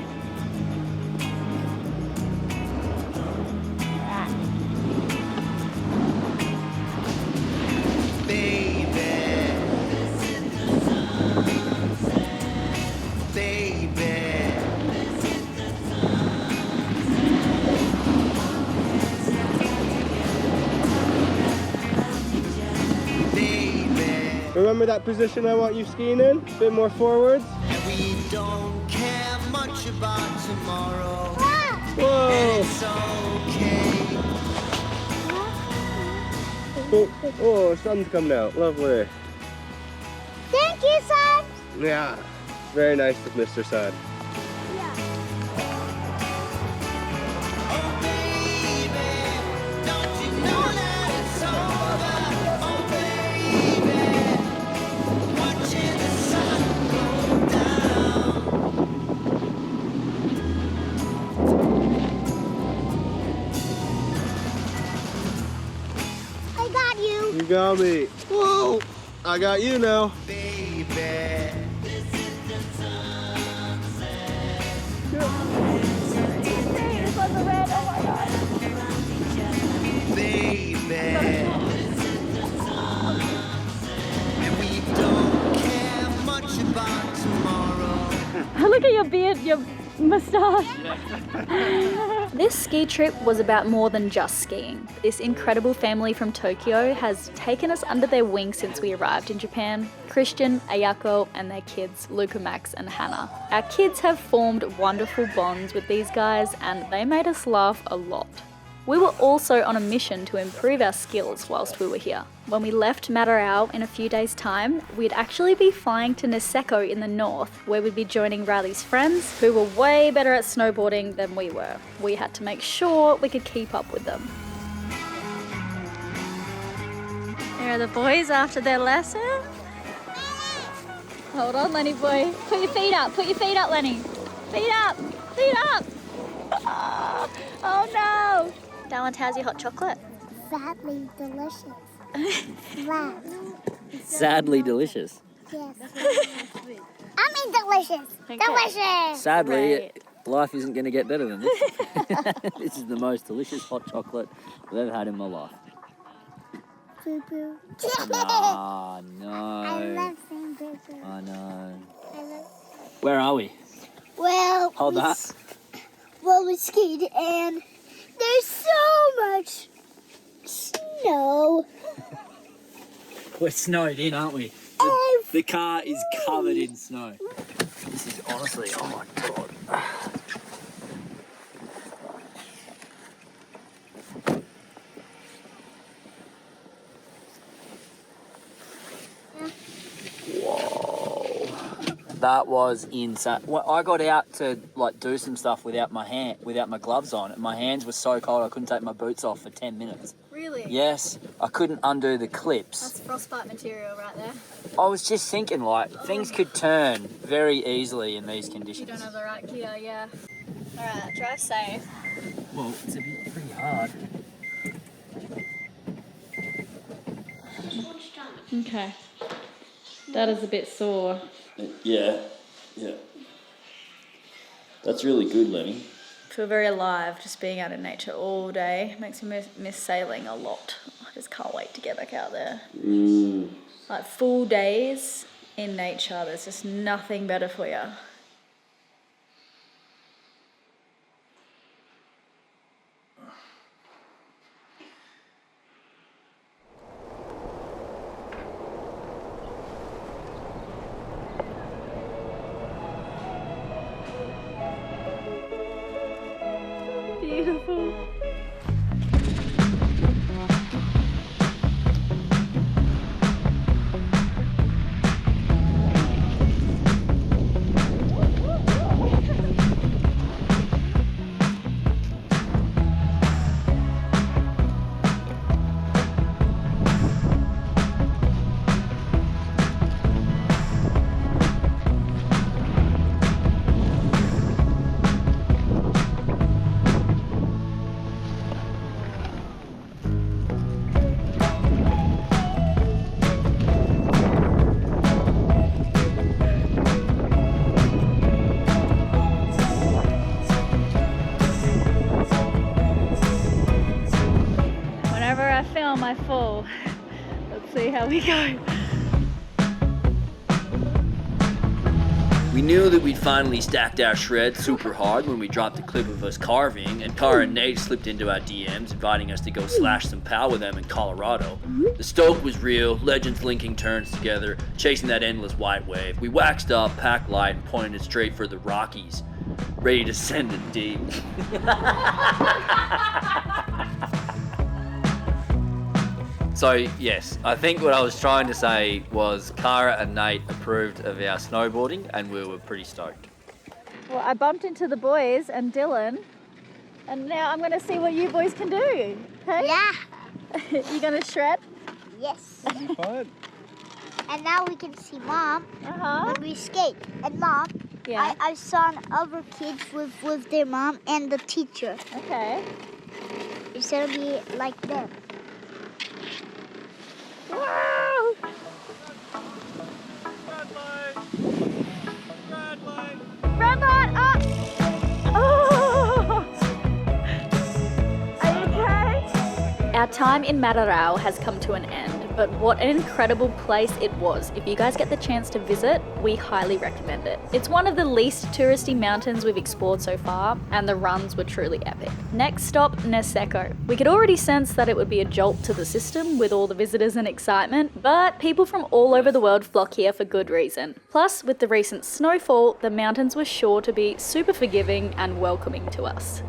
Remember that position I want you skiing in? A bit more forwards. And we don't care much about tomorrow. Whoa! It's okay. Oh, the sun's coming out. Lovely. Thank you, son. Yeah. Very nice of Mr. Sad. You got me. Whoa! I got you now. Baby. And we don't care much about tomorrow. Look at your beard, your moustache. This ski trip was about more than just skiing. This incredible family from Tokyo has taken us under their wing since we arrived in Japan. Christian, Ayako, and their kids, Luca, Max, and Hannah. Our kids have formed wonderful bonds with these guys, and they made us laugh a lot. We were also on a mission to improve our skills whilst we were here. When we left Matarao in a few days' time, we'd actually be flying to Niseko in the north, where we'd be joining Riley's friends, who were way better at snowboarding than we were. We had to make sure we could keep up with them. There are the boys after their lesson. Hold on, Lenny boy. Put your feet up, Lenny. Feet up, feet up. Oh no. Darwin, how's your hot chocolate? Sadly delicious. Wow. Sadly delicious. Yes. I mean delicious. Okay. Delicious. Sadly, Right. life isn't going to get better than this. This is the most delicious hot chocolate I've ever had in my life. Boo boo. Ah, no. I love saying boo boo. I know. I love. Where are we? Well, Hold that. Well, we skied and there's so much snow. We're snowed in, aren't we? The car is covered in snow. This is honestly, oh my God. Whoa. That was insane. Well, I got out to like do some stuff without my gloves on, and my hands were so cold I couldn't take my boots off for 10 minutes. Really? Yes, I couldn't undo the clips. That's frostbite material right there. I was just thinking, like, things could turn very easily in these You conditions. don't have the right gear, yeah. Alright, drive safe. Well, it's pretty hard. Okay. That is a bit sore. Yeah. That's really good, Lenny. Feel very alive just being out in nature all day. Makes me miss sailing a lot. I just can't wait to get back out there. Like full days in nature, there's just nothing better for you. Beautiful. I fall. Let's see how we go. We knew that we'd finally stacked our shreds super hard when we dropped the clip of us carving, and Cara and Nate slipped into our DMs inviting us to go slash some pow with them in Colorado. The stoke was real, legends linking turns together, chasing that endless white wave. We waxed up, packed light, and pointed it straight for the Rockies, ready to send it deep. So yes, I think what I was trying to say was Cara and Nate approved of our snowboarding and we were pretty stoked. Well, I bumped into the boys and Dylan, and now I'm going to see what you boys can do. Hey? Yeah. You going to shred? Yes. Fun. And now we can see Mom when we skate. And Mom, yeah. I saw other kids with their mom and the teacher. Okay. It's going to be like them. Wow! Red light up! Oh! Are you okay? Our time in Matarao has come to an end, but what an incredible place it was. If you guys get the chance to visit, we highly recommend it. It's one of the least touristy mountains we've explored so far, and the runs were truly epic. Next stop, Niseko. We could already sense that it would be a jolt to the system with all the visitors and excitement, but people from all over the world flock here for good reason. Plus, with the recent snowfall, the mountains were sure to be super forgiving and welcoming to us.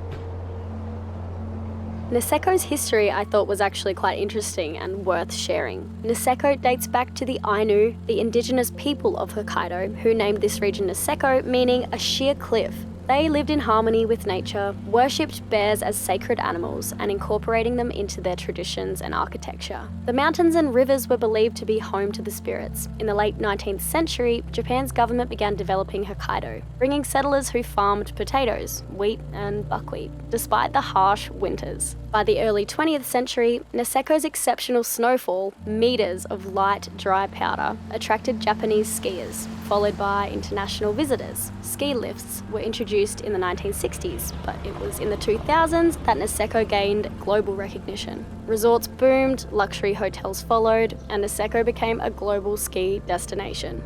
Niseko's history I thought was actually quite interesting and worth sharing. Niseko dates back to the Ainu, the indigenous people of Hokkaido, who named this region Niseko, meaning a sheer cliff. They lived in harmony with nature, worshipped bears as sacred animals, and incorporating them into their traditions and architecture. The mountains and rivers were believed to be home to the spirits. In the late 19th century, Japan's government began developing Hokkaido, bringing settlers who farmed potatoes, wheat, and buckwheat, despite the harsh winters. By the early 20th century, Niseko's exceptional snowfall, meters of light, dry powder, attracted Japanese skiers, followed by international visitors. Ski lifts were introduced in the 1960s, but it was in the 2000s that Niseko gained global recognition. Resorts boomed, luxury hotels followed, and Niseko became a global ski destination.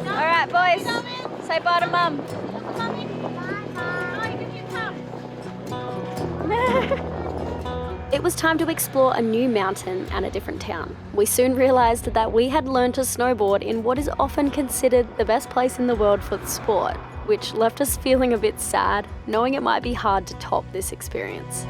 Alright boys, say bye to Mum. It was time to explore a new mountain and a different town. We soon realised that we had learned to snowboard in what is often considered the best place in the world for the sport. which left us feeling a bit sad, knowing it might be hard to top this experience.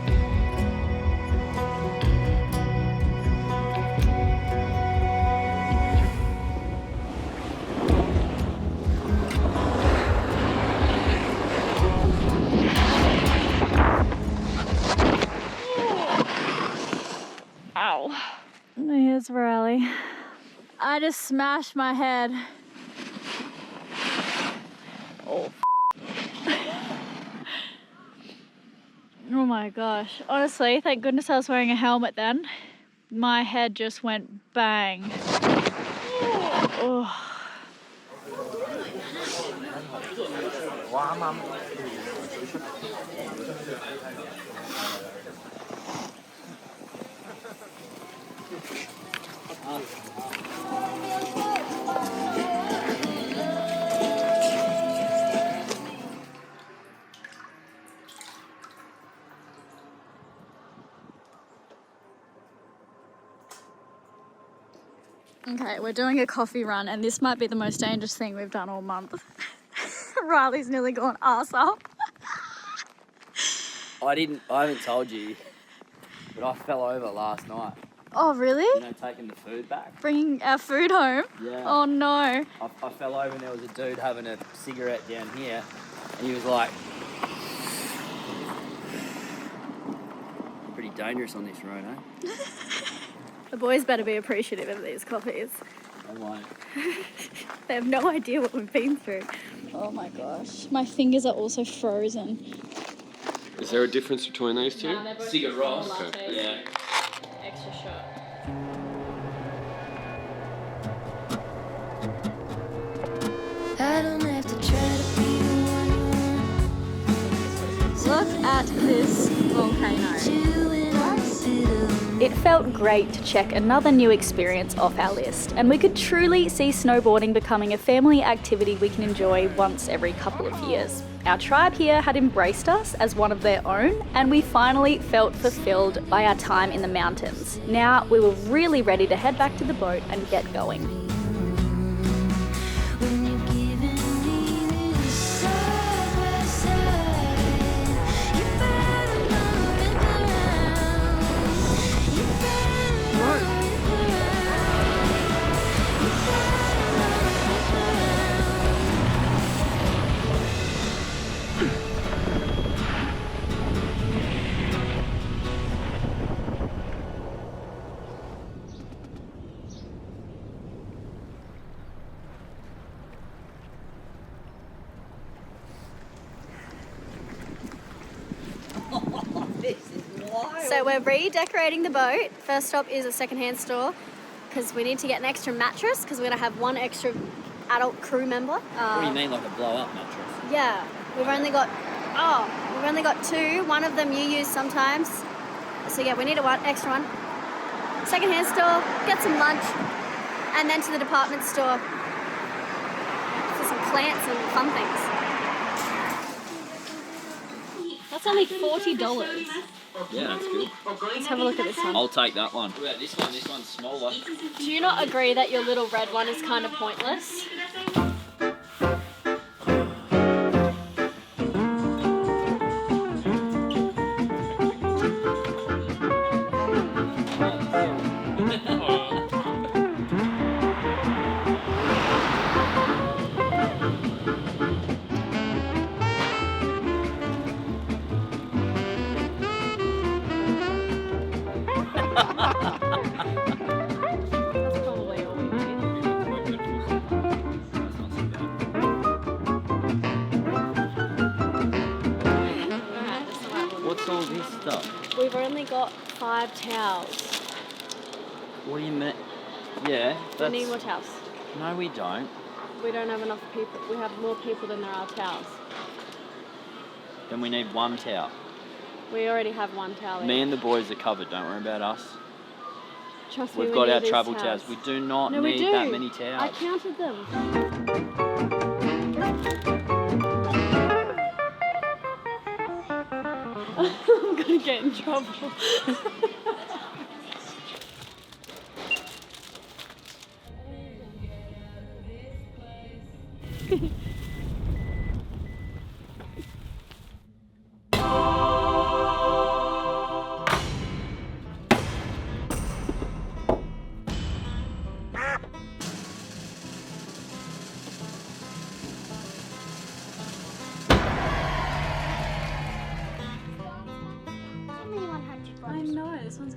Ow. Here's Riley. I just smashed my head. Oh. Oh my gosh. Honestly, thank goodness I was wearing a helmet then. My head just went bang. Oh. Okay, we're doing a coffee run and this might be the most dangerous thing we've done all month. Riley's nearly gone arse up. I haven't told you, but I fell over last night. Oh, really? You know, taking the food back. Bringing our food home? Yeah. Oh no. I fell over and there was a dude having a cigarette down here and he was like, pretty dangerous on this road, eh? The boys better be appreciative of these coffees. I won't. They have no idea what we've been through. Oh my gosh. My fingers are also frozen. Is there a difference between these two? No, they're both Cigarette Ross. lattes. Yeah. Extra shot. I don't have to try to be the one. Look at this volcano. It felt great to check another new experience off our list, and we could truly see snowboarding becoming a family activity we can enjoy once every couple of years. Our tribe here had embraced us as one of their own, and we finally felt fulfilled by our time in the mountains. Now we were really ready to head back to the boat and get going. So we're redecorating the boat. First stop is a secondhand store because we need to get an extra mattress because we're going to have one extra adult crew member. What do you mean, like a blow-up mattress? Yeah, we've only got two. One of them you use sometimes. So yeah, we need one extra one. Secondhand store, get some lunch, and then to the department store for some plants and fun things. That's only $40. Yeah, that's good. Let's have a look at this one. I'll take that one. What about this one? This one's smaller. Do you not agree that your little red one is kind of pointless? What's all this stuff? We've only got 5 towels. What do you mean? Yeah, We that's... need more towels. No, we don't. We don't have enough people. We have more people than there are towels. Then we need one towel. We already have 1 towel. Me and the boys are covered, don't worry about us. Trust me, We've we got need our these travel towels. We do not No, we need do. that many towels. I counted them. I'm gonna get in trouble.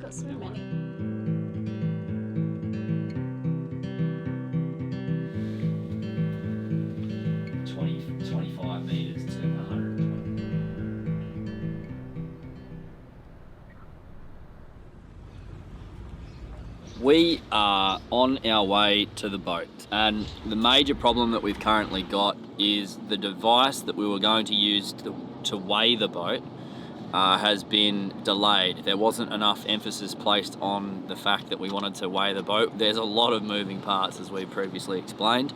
got so many. $25 meters to 120. We are on our way to the boat, and the major problem that we've currently got is the device that we were going to use to weigh the boat has been delayed. There wasn't enough emphasis placed on the fact that we wanted to weigh the boat. There's a lot of moving parts, as we previously explained.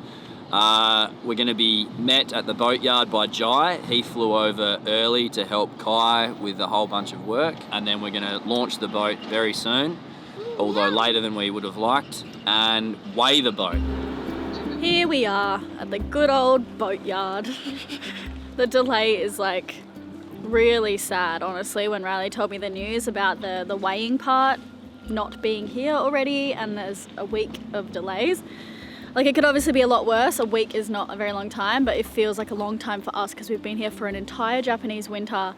We're going to be met at the boatyard by Jai. He flew over early to help Kai with a whole bunch of work, and then we're going to launch the boat very soon, although later than we would have liked, and weigh the boat. Here we are at the good old boatyard. The delay is like really sad, honestly, when Riley told me the news about the weighing part not being here already and there's a week of delays. Like, it could obviously be a lot worse. A week is not a very long time, but it feels like a long time for us because we've been here for an entire Japanese winter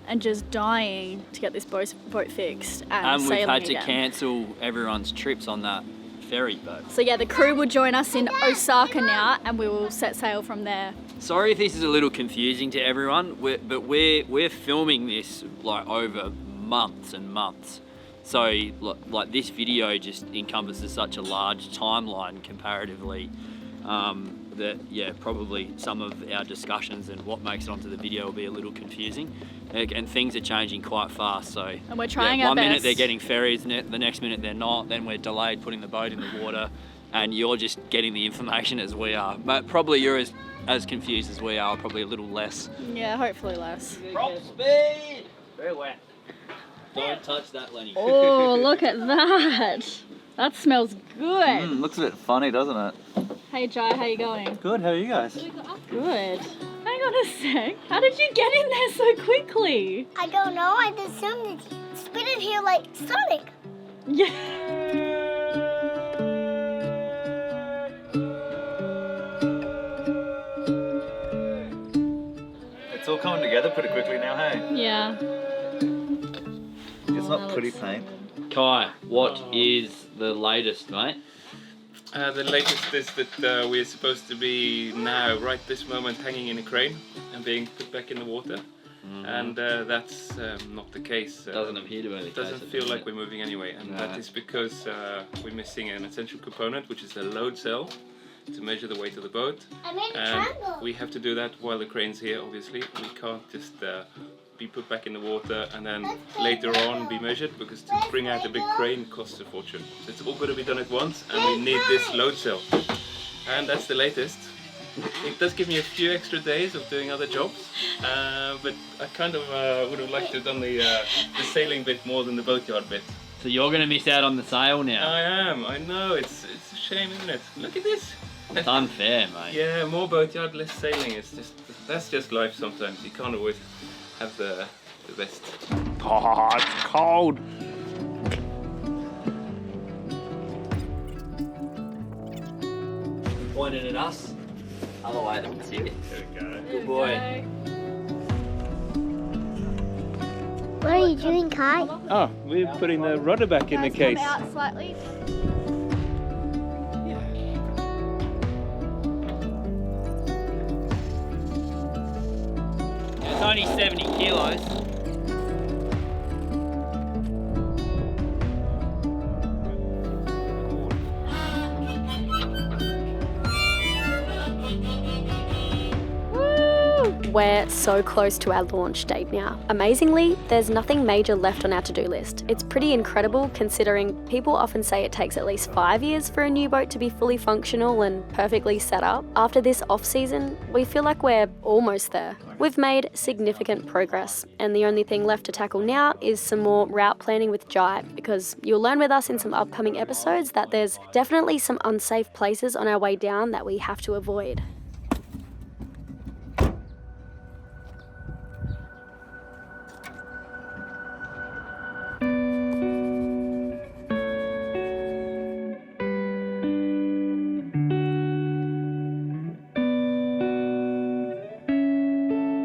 and just dying to get this boat fixed and we've sailing had to again. cancel everyone's trips on that ferry boat. So yeah, the crew will join us in Osaka now and we will set sail from there. Sorry if this is a little confusing to everyone, but we're filming this like over months and months. So like this video just encompasses such a large timeline comparatively that yeah, probably some of our discussions and what makes it onto the video will be a little confusing. And things are changing quite fast, so and we're trying our one minute best. they're getting ferries, the next minute they're not, then we're delayed putting the boat in the water, and you're just getting the information as we are. But probably you're as confused as we are, probably a little less. Yeah, hopefully less. Prop speed! Very wet. Don't touch that, Lenny. Oh, look at that. That smells good. Looks a bit funny, doesn't it? Hey Jai, how you going? Good, how are you guys? Good. Hang on a sec. How did you get in there so quickly? I don't know. I just assumed it spit in here like Sonic. Yeah. It's all coming together pretty quickly now, hey? Yeah. It's not pretty paint. Kai, what is the latest, mate? The latest is that we're supposed to be now, right this moment, hanging in a crane and being put back in the water. And that's not the case. Doesn't appear to be the case. It doesn't feel like we're moving anyway, and No. that is because we're missing an essential component, which is a load cell to measure the weight of the boat. I made a And triangle. we have to do that while the crane's here, obviously. We can't just be put back in the water and then later on be measured, because to bring out a big crane costs a fortune. So it's all got to be done at once, and we need this load cell. And that's the latest. It does give me a few extra days of doing other jobs, but I kind of would have liked to have done the sailing bit more than the boatyard bit. So you're going to miss out on the sail now? I am, I know, it's a shame, isn't it? Look at this! It's unfair, mate. Yeah, more boatyard, less sailing. That's just life sometimes. You can't always have the best. Oh, it's cold. Pointed at us. Other way, that's it. There we go. Good boy. What are you doing, Kai? Oh, we're putting the rudder back in the case. Come out slightly. It's only 70 kilos. We're so close to our launch date now. Amazingly, there's nothing major left on our to-do list. It's pretty incredible considering people often say it takes at least 5 years for a new boat to be fully functional and perfectly set up. After this off-season, we feel like we're almost there. We've made significant progress, and the only thing left to tackle now is some more route planning with Jai, because you'll learn with us in some upcoming episodes that there's definitely some unsafe places on our way down that we have to avoid.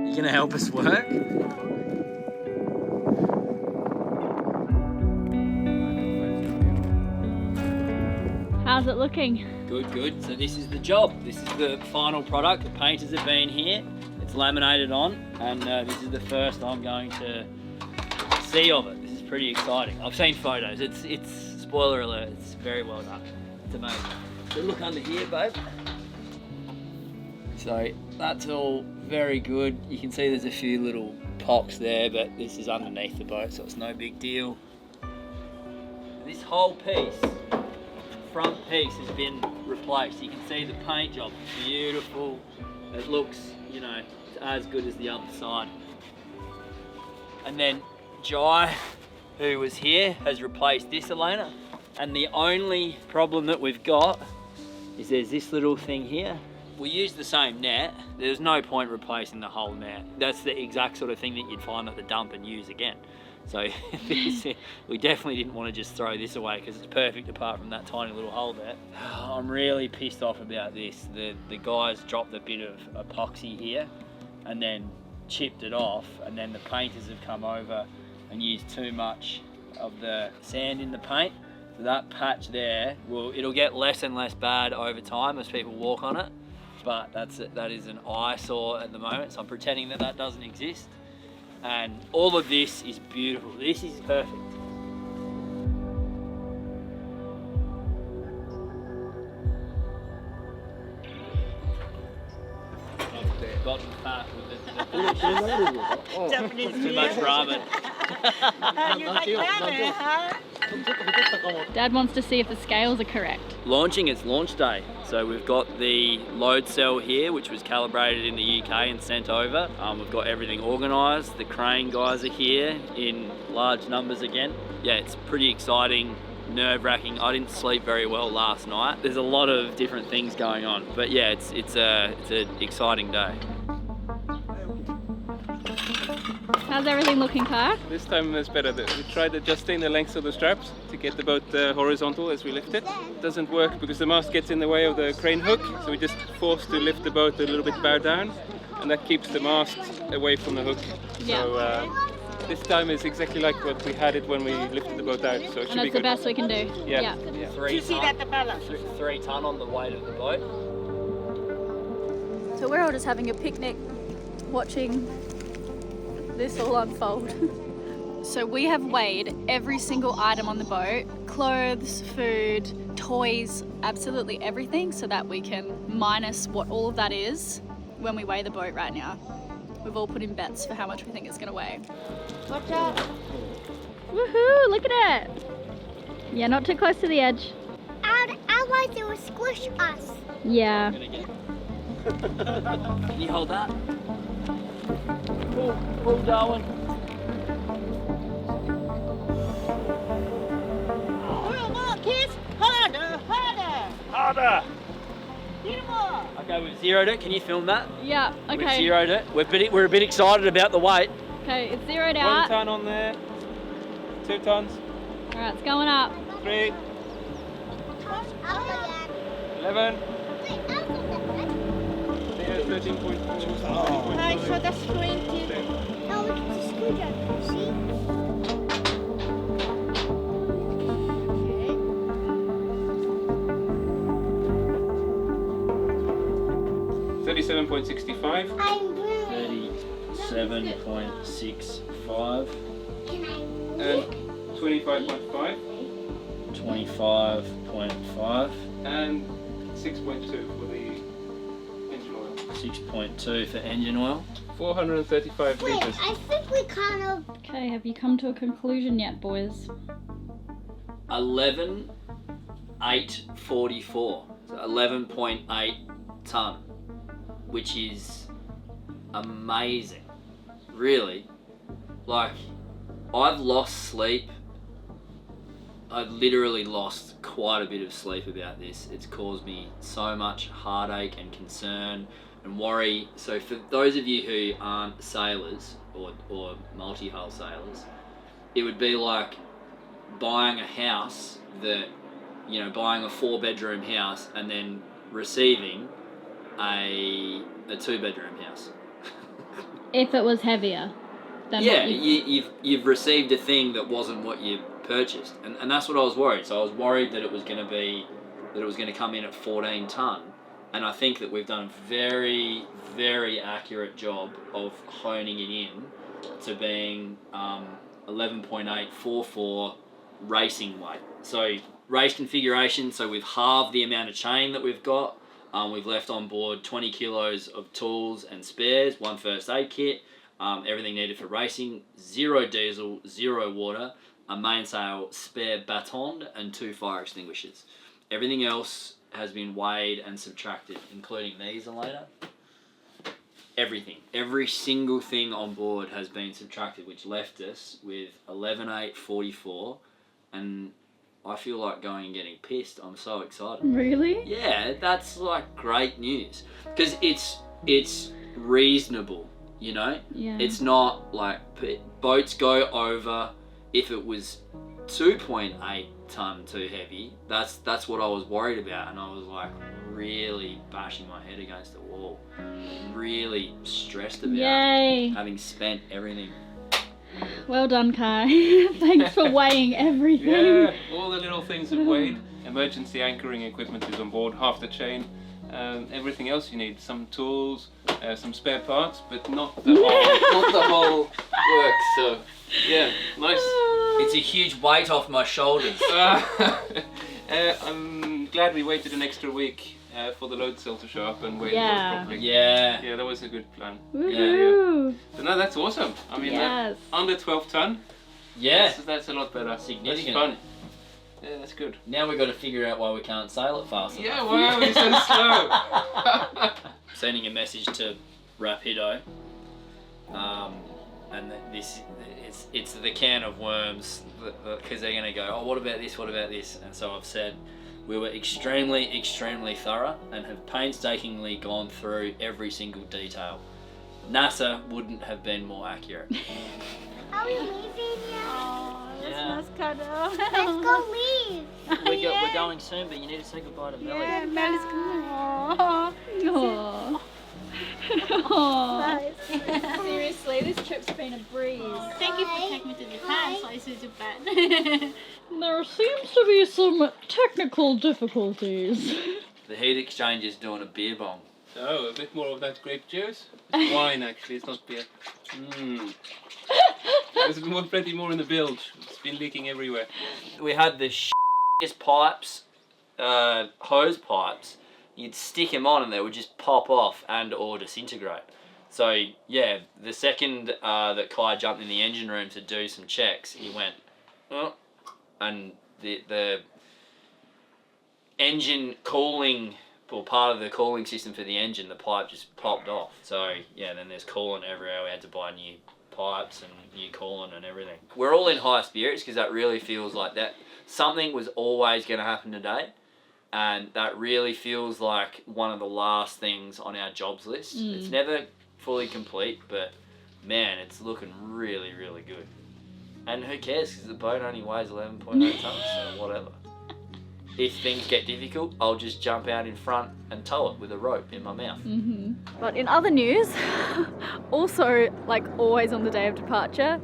You gonna help us work? How's it looking? Good, good. So this is the job. This is the final product. The painters have been here. It's laminated on, and this is the first I'm going to see of it. This is pretty exciting. I've seen photos. It's spoiler alert. It's very well done. It's amazing. So look under here, babe. So that's all very good. You can see there's a few little pocks there, but this is underneath the boat, so it's no big deal. This whole piece, front piece, has been replaced. You can see the paint job, beautiful. It looks, you know, as good as the other side. And then Jai, who was here, has replaced this Elena. And the only problem that we've got is there's this little thing here. We use the same net. There's no point replacing the whole net. That's the exact sort of thing that you'd find at the dump and use again. So we definitely didn't want to just throw this away because it's perfect apart from that tiny little hole there. I'm really pissed off about this. The guys dropped a bit of epoxy here and then chipped it off, and then the painters have come over and used too much of the sand in the paint. So that patch there, it'll get less and less bad over time as people walk on it. But that is an eyesore at the moment, so I'm pretending that doesn't exist. And all of this is beautiful. This is perfect. Got fat with it. Japanese Too much ramen. You like ramen, huh? Dad wants to see if the scales are correct. Launching, it's launch day. So we've got the load cell here, which was calibrated in the UK and sent over. We've got everything organised. The crane guys are here in large numbers again. Yeah, it's pretty exciting, nerve-wracking. I didn't sleep very well last night. There's a lot of different things going on, but yeah, it's an exciting day. How's everything looking, Kai? This time it's better. We tried adjusting the length of the straps to get the boat horizontal as we lift it. It doesn't work because the mast gets in the way of the crane hook, so we're just forced to lift the boat a little bit bow down, and that keeps the mast away from the hook. Yeah. So this time is exactly like what we had it when we lifted the boat out, so it should be That's good. the best we can do. Yeah. 3 ton on the weight of the boat. So we're all just having a picnic, watching this all unfold. So we have weighed every single item on the boat, clothes, food, toys, absolutely everything, so that we can minus what all of that is when we weigh the boat right now. We've all put in bets for how much we think it's gonna weigh. Watch out. Woohoo, look at it. Yeah, not too close to the edge. Otherwise it will squish us. Yeah. Can you hold that? Pull, Darwin. Pull more, kids. Harder, harder. Harder. Little more. Okay, we've zeroed it. Can you film that? Yeah, okay. We've zeroed it. We're a bit excited about the weight. Okay, it's zeroed 1 out. ton on there, 2 tons, Alright, it's going up. 3, 11, 13.2. Hi, show the screen, kid. No, look at the screwdriver, see? 37.65. I'm blue. 37.65. And 25.5. 25.5. And 6.2 for the engine oil. 6.2 for engine oil. 435 Wait, litres. I think we kind of... Okay, have you come to a conclusion yet, boys? 11,844. So 11.8 ton, which is amazing. Really, like, I've lost sleep. I've literally lost quite a bit of sleep about this. It's caused me so much heartache and concern and worry. So for those of you who aren't sailors or multi-hull sailors, it would be like buying a house that, you know, buying a 4-bedroom house and then receiving a 2-bedroom house. If it was heavier than Yeah, what you've received a thing that wasn't what you purchased, and that's what I was worried. So I was worried that it was going to be that it was going to come in at 14 tonne. And I think that we've done a very, very accurate job of honing it in to being 11.844 racing weight. So race configuration, so we've halved the amount of chain that we've got. We've left on board 20 kilos of tools and spares, 1 first aid kit, everything needed for racing, 0 diesel, 0 water, a mainsail spare baton and 2 fire extinguishers. Everything else has been weighed and subtracted, including these, Elena. Everything. Every single thing on board has been subtracted, which left us with 11.844, and I feel like going and getting pissed. I'm so excited. Really? Yeah, that's like great news. Because it's reasonable, you know? Yeah. It's not like boats go over. If it was 2.8 tonne too heavy, that's what I was worried about, and I was like really bashing my head against the wall. Really stressed about having spent everything. Well done, Kai. Thanks for weighing everything. Yeah, all the little things are weighed. Emergency anchoring equipment is on board, half the chain. Everything else you need, some tools, some spare parts, but not the whole work. So yeah, nice. It's a huge weight off my shoulders. I'm glad we waited an extra week for the load cell to show up and wait properly. Yeah. Yeah, that was a good plan. Woohoo. Yeah. So no, that's awesome. I mean, under 12 tonne. Yeah. That's a lot better. Significant. That's fun. Yeah, that's good. Now we've got to figure out why we can't sail it fast enough. Yeah, why are we so slow? Sending a message to Rapido, and it's the can of worms, because they're going to go, oh, what about this, what about this? And so I've said we were extremely, extremely thorough and have painstakingly gone through every single detail. NASA wouldn't have been more accurate. Are we leaving now? That's Yeah. nice, Kada. Let's go leave. We're going soon, but you need to say goodbye to Melly. Yeah, Melly's coming. Aww. Aww. Seriously, this trip's been a breeze. Thank you for taking me to Japan, so it's Japan. There seems to be some technical difficulties. The heat exchange is doing a beer bomb. Oh, a bit more of that grape juice. It's wine, actually. It's not beer. There's plenty more in the bilge. It's been leaking everywhere. We had the shittest pipes, hose pipes. You'd stick them on and they would just pop off and or disintegrate. So yeah, the second that Kai jumped in the engine room to do some checks, he went, oh, and the engine cooling, or part of the cooling system for the engine, the pipe just popped off. So yeah, then there's coolant everywhere. We had to buy new pipes and new coolant and everything. We're all in high spirits because that really feels like that something was always going to happen today, and that really feels like one of the last things on our jobs list. It's never fully complete, but man, it's looking really, really good. And who cares, because the boat only weighs 11.8 tons, so whatever. If things get difficult, I'll just jump out in front and tow it with a rope in my mouth. But in other news, also, like always on the day of departure,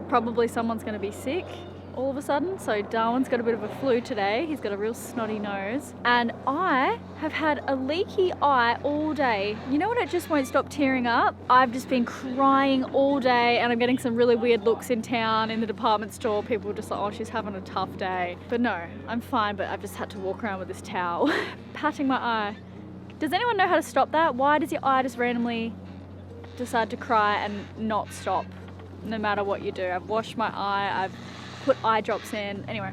probably someone's going to be sick all of a sudden. So Darwin's got a bit of a flu today. He's got a real snotty nose. And I have had a leaky eye all day. You know when it just won't stop tearing up? I've just been crying all day, and I'm getting some really weird looks in town, in the department store. People are just like, oh, she's having a tough day. But no, I'm fine, but I've just had to walk around with this towel, patting my eye. Does anyone know how to stop that? Why does your eye just randomly decide to cry and not stop, no matter what you do? I've washed my eye, I've put eye drops in, anyway.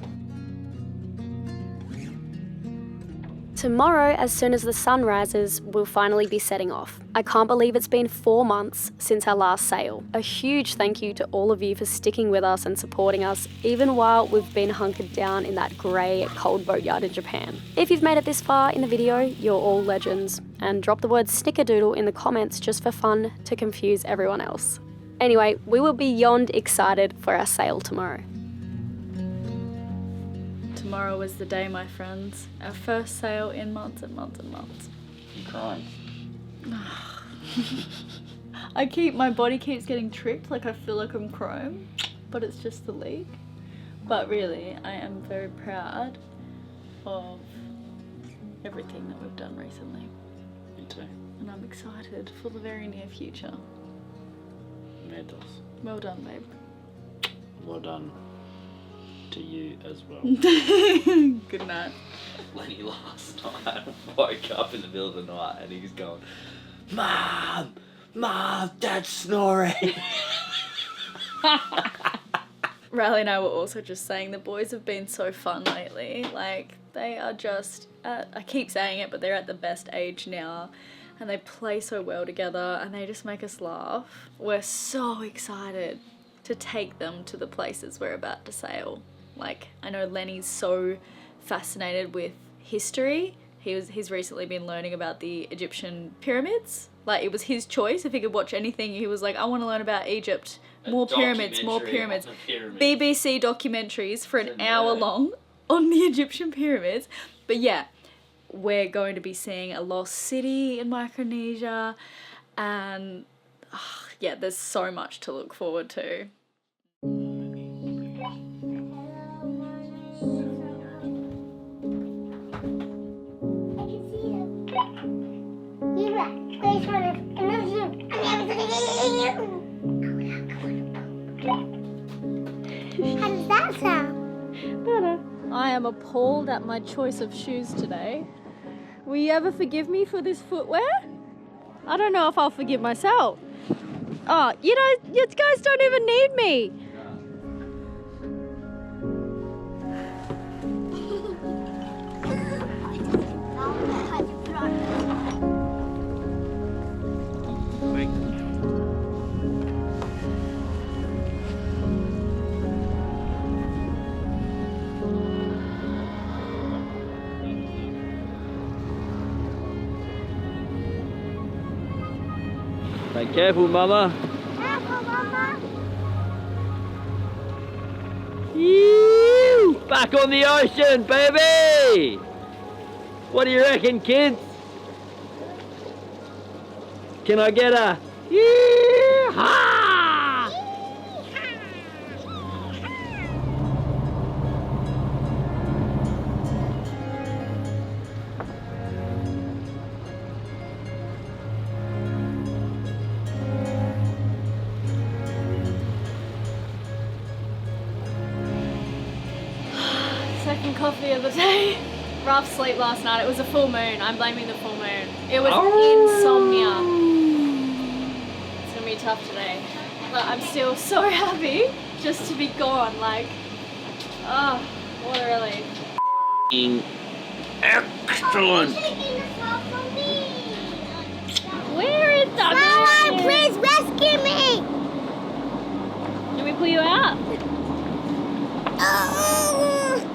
Tomorrow, as soon as the sun rises, we'll finally be setting off. I can't believe it's been 4 months since our last sail. A huge thank you to all of you for sticking with us and supporting us, even while we've been hunkered down in that grey, cold boatyard in Japan. If you've made it this far in the video, you're all legends. And drop the word snickerdoodle in the comments just for fun to confuse everyone else. Anyway, we were beyond excited for our sail tomorrow. Tomorrow was the day, my friends. Our first sail in months and months and months. You're crying. My body keeps getting tricked, like I feel like I'm chrome, but it's just the leak. But really, I am very proud of everything that we've done recently. Me too. And I'm excited for the very near future. Mentos. Well done, babe. Well done to you as well. Good night. Lenny last night woke up in the middle of the night and he's going, Mom! Mom! Dad's snoring! Riley and I were also just saying the boys have been so fun lately. Like, they are just, I keep saying it, but they're at the best age now. And they play so well together and they just make us laugh. We're so excited to take them to the places we're about to sail. Like, I know Lenny's so fascinated with history. He's recently been learning about the Egyptian pyramids. Like, it was his choice. If he could watch anything, he was like, I want to learn about Egypt. More pyramids, more pyramids. BBC documentaries for an hour long on the Egyptian pyramids. But yeah, we're going to be seeing a lost city in Micronesia. And yeah, there's so much to look forward to. How does that sound? I am appalled at my choice of shoes today. Will you ever forgive me for this footwear? I don't know if I'll forgive myself. Oh, you guys don't even need me. Be careful, Mama. Careful, Mama. Yee! Back on the ocean, baby! What do you reckon, kids? Can I get a yee-haw? Second coffee of the day. Rough sleep last night. It was a full moon. I'm blaming the full moon. It was insomnia. It's gonna be tough today. But I'm still so happy just to be gone. Like, oh, what a relief. Excellent. Where is the Someone please rescue me! Can we pull you out? Oh,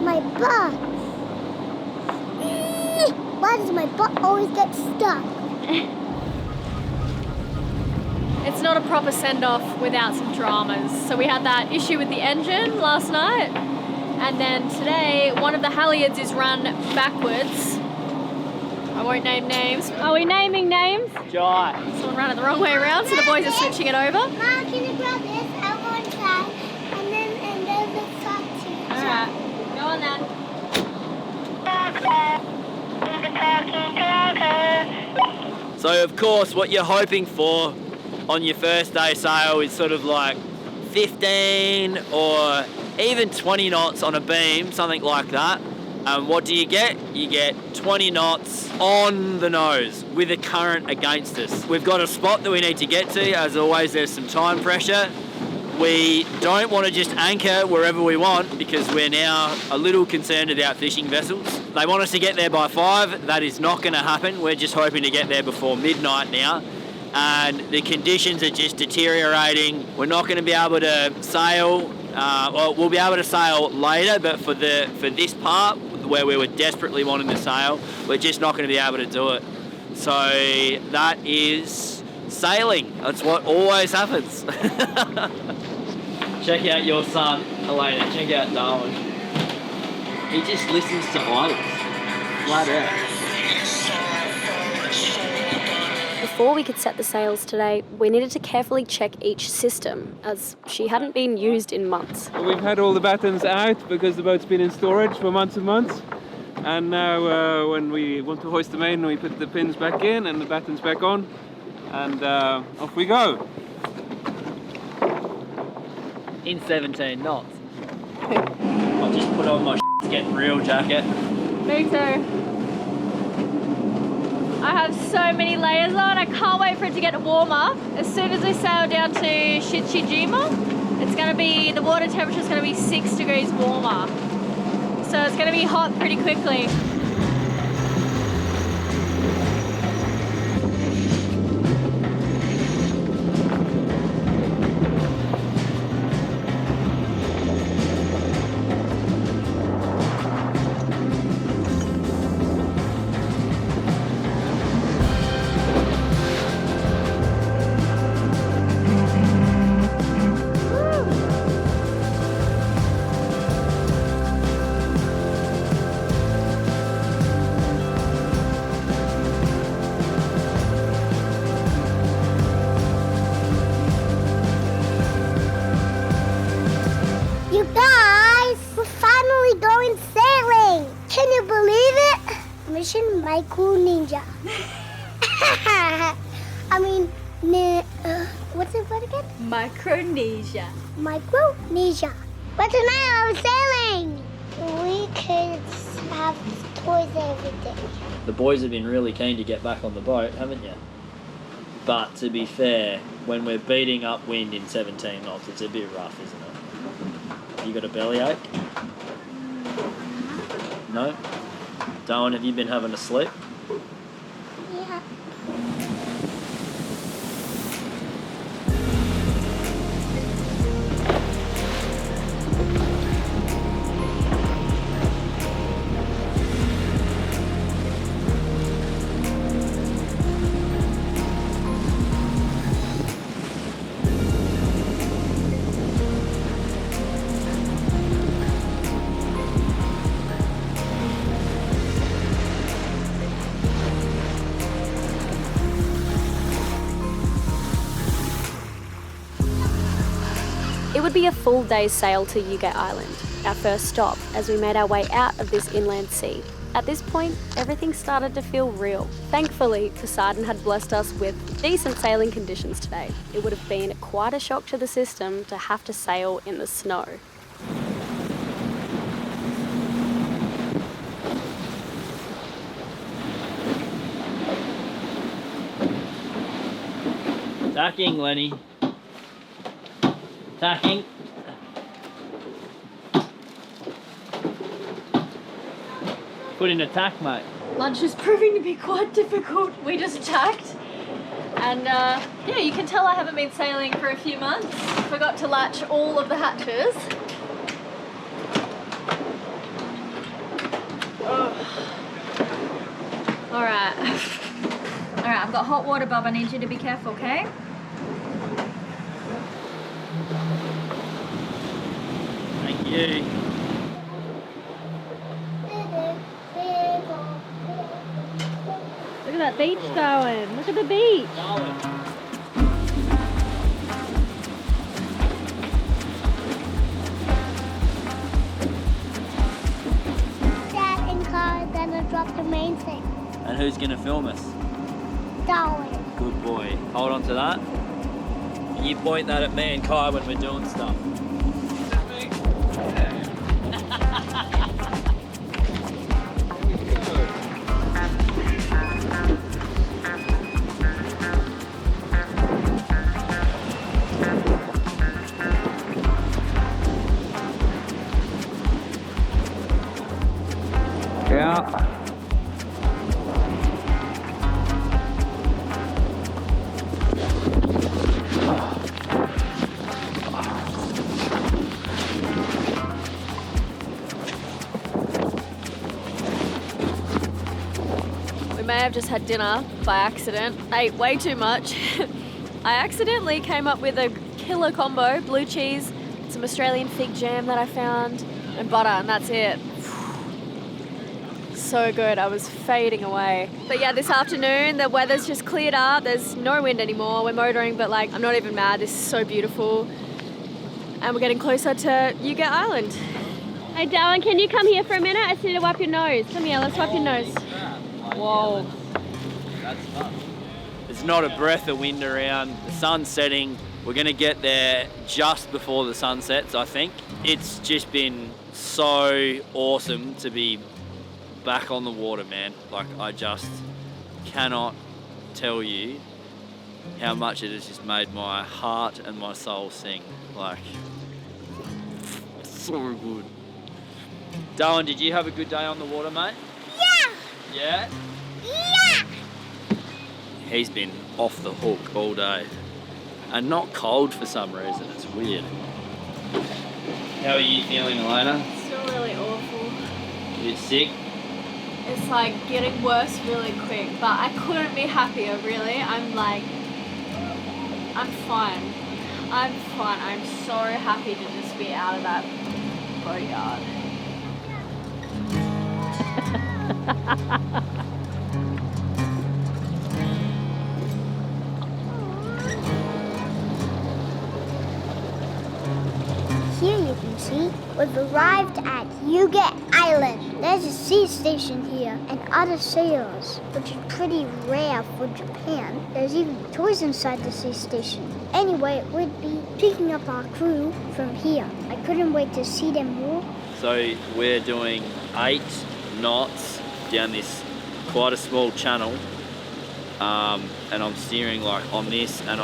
my butt. Why does my butt always get stuck? It's not a proper send-off without some dramas. So we had that issue with the engine last night, and then today one of the halyards is run backwards. I won't name names. Are we naming names? Jai. Someone ran it the wrong way around, so the boys are switching it over. Mom, can you grab this? I'll go inside. And then the sock too. Alright, go on then. So of course what you're hoping for on your first day sail is sort of like 15 or even 20 knots on a beam, something like that. And what do you get? You get 20 knots on the nose with a current against us. We've got a spot that we need to get to. As always, there's some time pressure. We don't want to just anchor wherever we want because we're now a little concerned about fishing vessels. They want us to get there by 5. That is not going to happen. We're just hoping to get there before midnight now. And the conditions are just deteriorating. We're not going to be able to sail. Well, we'll be able to sail later, but for this part where we were desperately wanting to sail, we're just not going to be able to do it. So that is sailing. That's what always happens. Check out your son, Elena. Check out Darwin. He just listens to idols. Flat out. Before we could set the sails today, we needed to carefully check each system, as she hadn't been used in months. We've had all the battens out because the boat's been in storage for months and months. And now when we want to hoist the main, we put the pins back in and the battens back on, and off we go. In 17 knots. I'll just put on my get real jacket. Me too. I have so many layers on. I can't wait for it to get warmer. As soon as we sail down to Shichijima, it's gonna be, the water temperature is gonna be 6 degrees warmer. So it's gonna be hot pretty quickly. You guys, we're finally going sailing. Can you believe it? Mission Micro Ninja. I mean, what's it called again? Micronesia. Micronesia. But tonight I'm sailing. We could have toys every day. The boys have been really keen to get back on the boat, haven't you? But to be fair, when we're beating up wind in 17 knots, it's a bit rough, isn't it? You got a bellyache? No? Darwin, have you been having a sleep? Yeah. It would be a full day's sail to Yuge Island, our first stop as we made our way out of this inland sea. At this point, everything started to feel real. Thankfully, Poseidon had blessed us with decent sailing conditions today. It would have been quite a shock to the system to have to sail in the snow. Tacking, Lenny. Tacking. Put in a tack, mate. Lunch is proving to be quite difficult. We just tacked. And yeah, you can tell I haven't been sailing for a few months. Forgot to latch all of the hatches. Alright. Alright, I've got hot water, Bob. I need you to be careful, okay? Thank you. Look at that beach, Darwin. Look at the beach. Dad and Carl are gonna drop the mainsail. And who's gonna film us? Darwin. Good boy. Hold on to that. And you point that at me and Kai when we're doing stuff. Yeah. We may have just had dinner by accident. I ate way too much. I accidentally came up with a killer combo, blue cheese, some Australian fig jam that I found, and butter, and that's it. So good, I was fading away. But yeah, this afternoon, the weather's just cleared up. There's no wind anymore. We're motoring, but like, I'm not even mad. This is so beautiful. And we're getting closer to Yuge Island. Hey Darwin, can you come here for a minute? I just need to wipe your nose. Come here, let's wipe your nose. Whoa. That's fun. There's not a breath of wind around. The sun's setting. We're gonna get there just before the sun sets, I think. It's just been so awesome to be back on the water, man. Like, I just cannot tell you how much it has just made my heart and my soul sing. Like, so good. Darwin, did you have a good day on the water, mate? Yeah! Yeah? Yeah! He's been off the hook all day. And not cold for some reason, it's weird. How are you feeling, Elena? Still really awful. A bit sick? It's like getting worse really quick, but I couldn't be happier, really. I'm fine. I'm fine. I'm so happy to just be out of that boatyard. Here you can see we've arrived at Yuga Island. There's a sea station here and other sailors, which is pretty rare for Japan. There's even toys inside the sea station. Anyway, we'd be picking up our crew from here. I couldn't wait to see them more. So we're doing 8 knots down this quite a small channel. And I'm steering like on this, and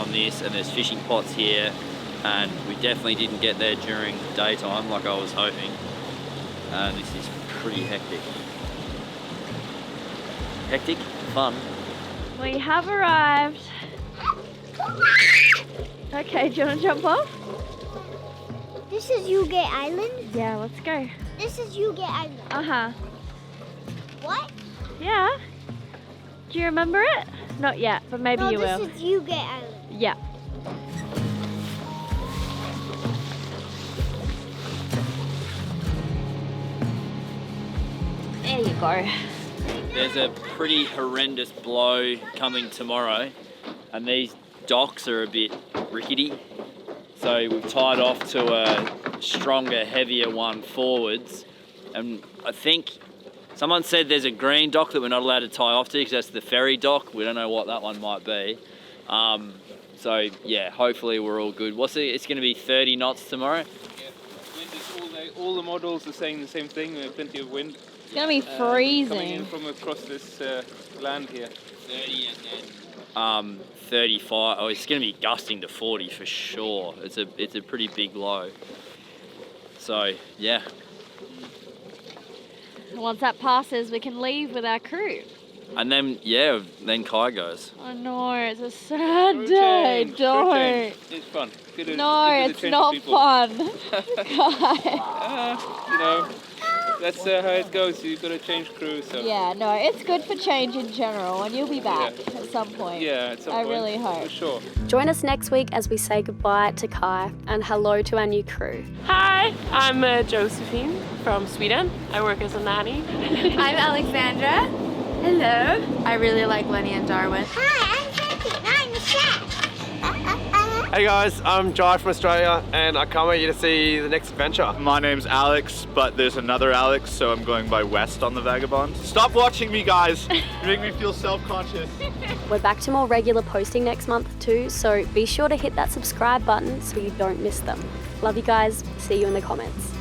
there's fishing pots here. And we definitely didn't get there during daytime like I was hoping. And this is pretty hectic. Hectic? Fun. We have arrived. Okay, do you want to jump off? This is Yuga Island? Yeah, let's go. This is Yuga Island. Uh-huh. What? Yeah. Do you remember it? Not yet, but maybe you will. This is Yuga Island. Yeah. There you go. There's a pretty horrendous blow coming tomorrow, and these docks are a bit rickety. So we've tied off to a stronger, heavier one forwards. And I think someone said there's a green dock that we're not allowed to tie off to because that's the ferry dock. We don't know what that one might be. So yeah, hopefully we're all good. It's going to be 30 knots tomorrow. Yeah, wind is all the models are saying the same thing. Plenty of wind. It's going to be freezing. Coming in from across this land here. 30 and then 35. Oh, it's going to be gusting to 40 for sure. It's a pretty big low. So yeah. Once that passes, we can leave with our crew. And then yeah, then Kai goes. Oh no, it's a sad day. Don't. It's fun. Good it's not fun. You know, that's how it goes. You've got to change crew. So. Yeah, no, it's good for change in general, and you'll be back at some point. Yeah, at some point. I really hope. For sure. Join us next week as we say goodbye to Kai and hello to our new crew. Hi, I'm Josephine from Sweden. I work as a nanny. I'm Alexandra. Hello. I really like Lenny and Darwin. Hi, I'm Kathy. I'm the chef. Hey guys, I'm Jai from Australia and I can't wait you to see the next adventure. My name's Alex, but there's another Alex, so I'm going by West on the Vagabond. Stop watching me, guys. You make me feel self-conscious. We're back to more regular posting next month too, so be sure to hit that subscribe button so you don't miss them. Love you guys. See you in the comments.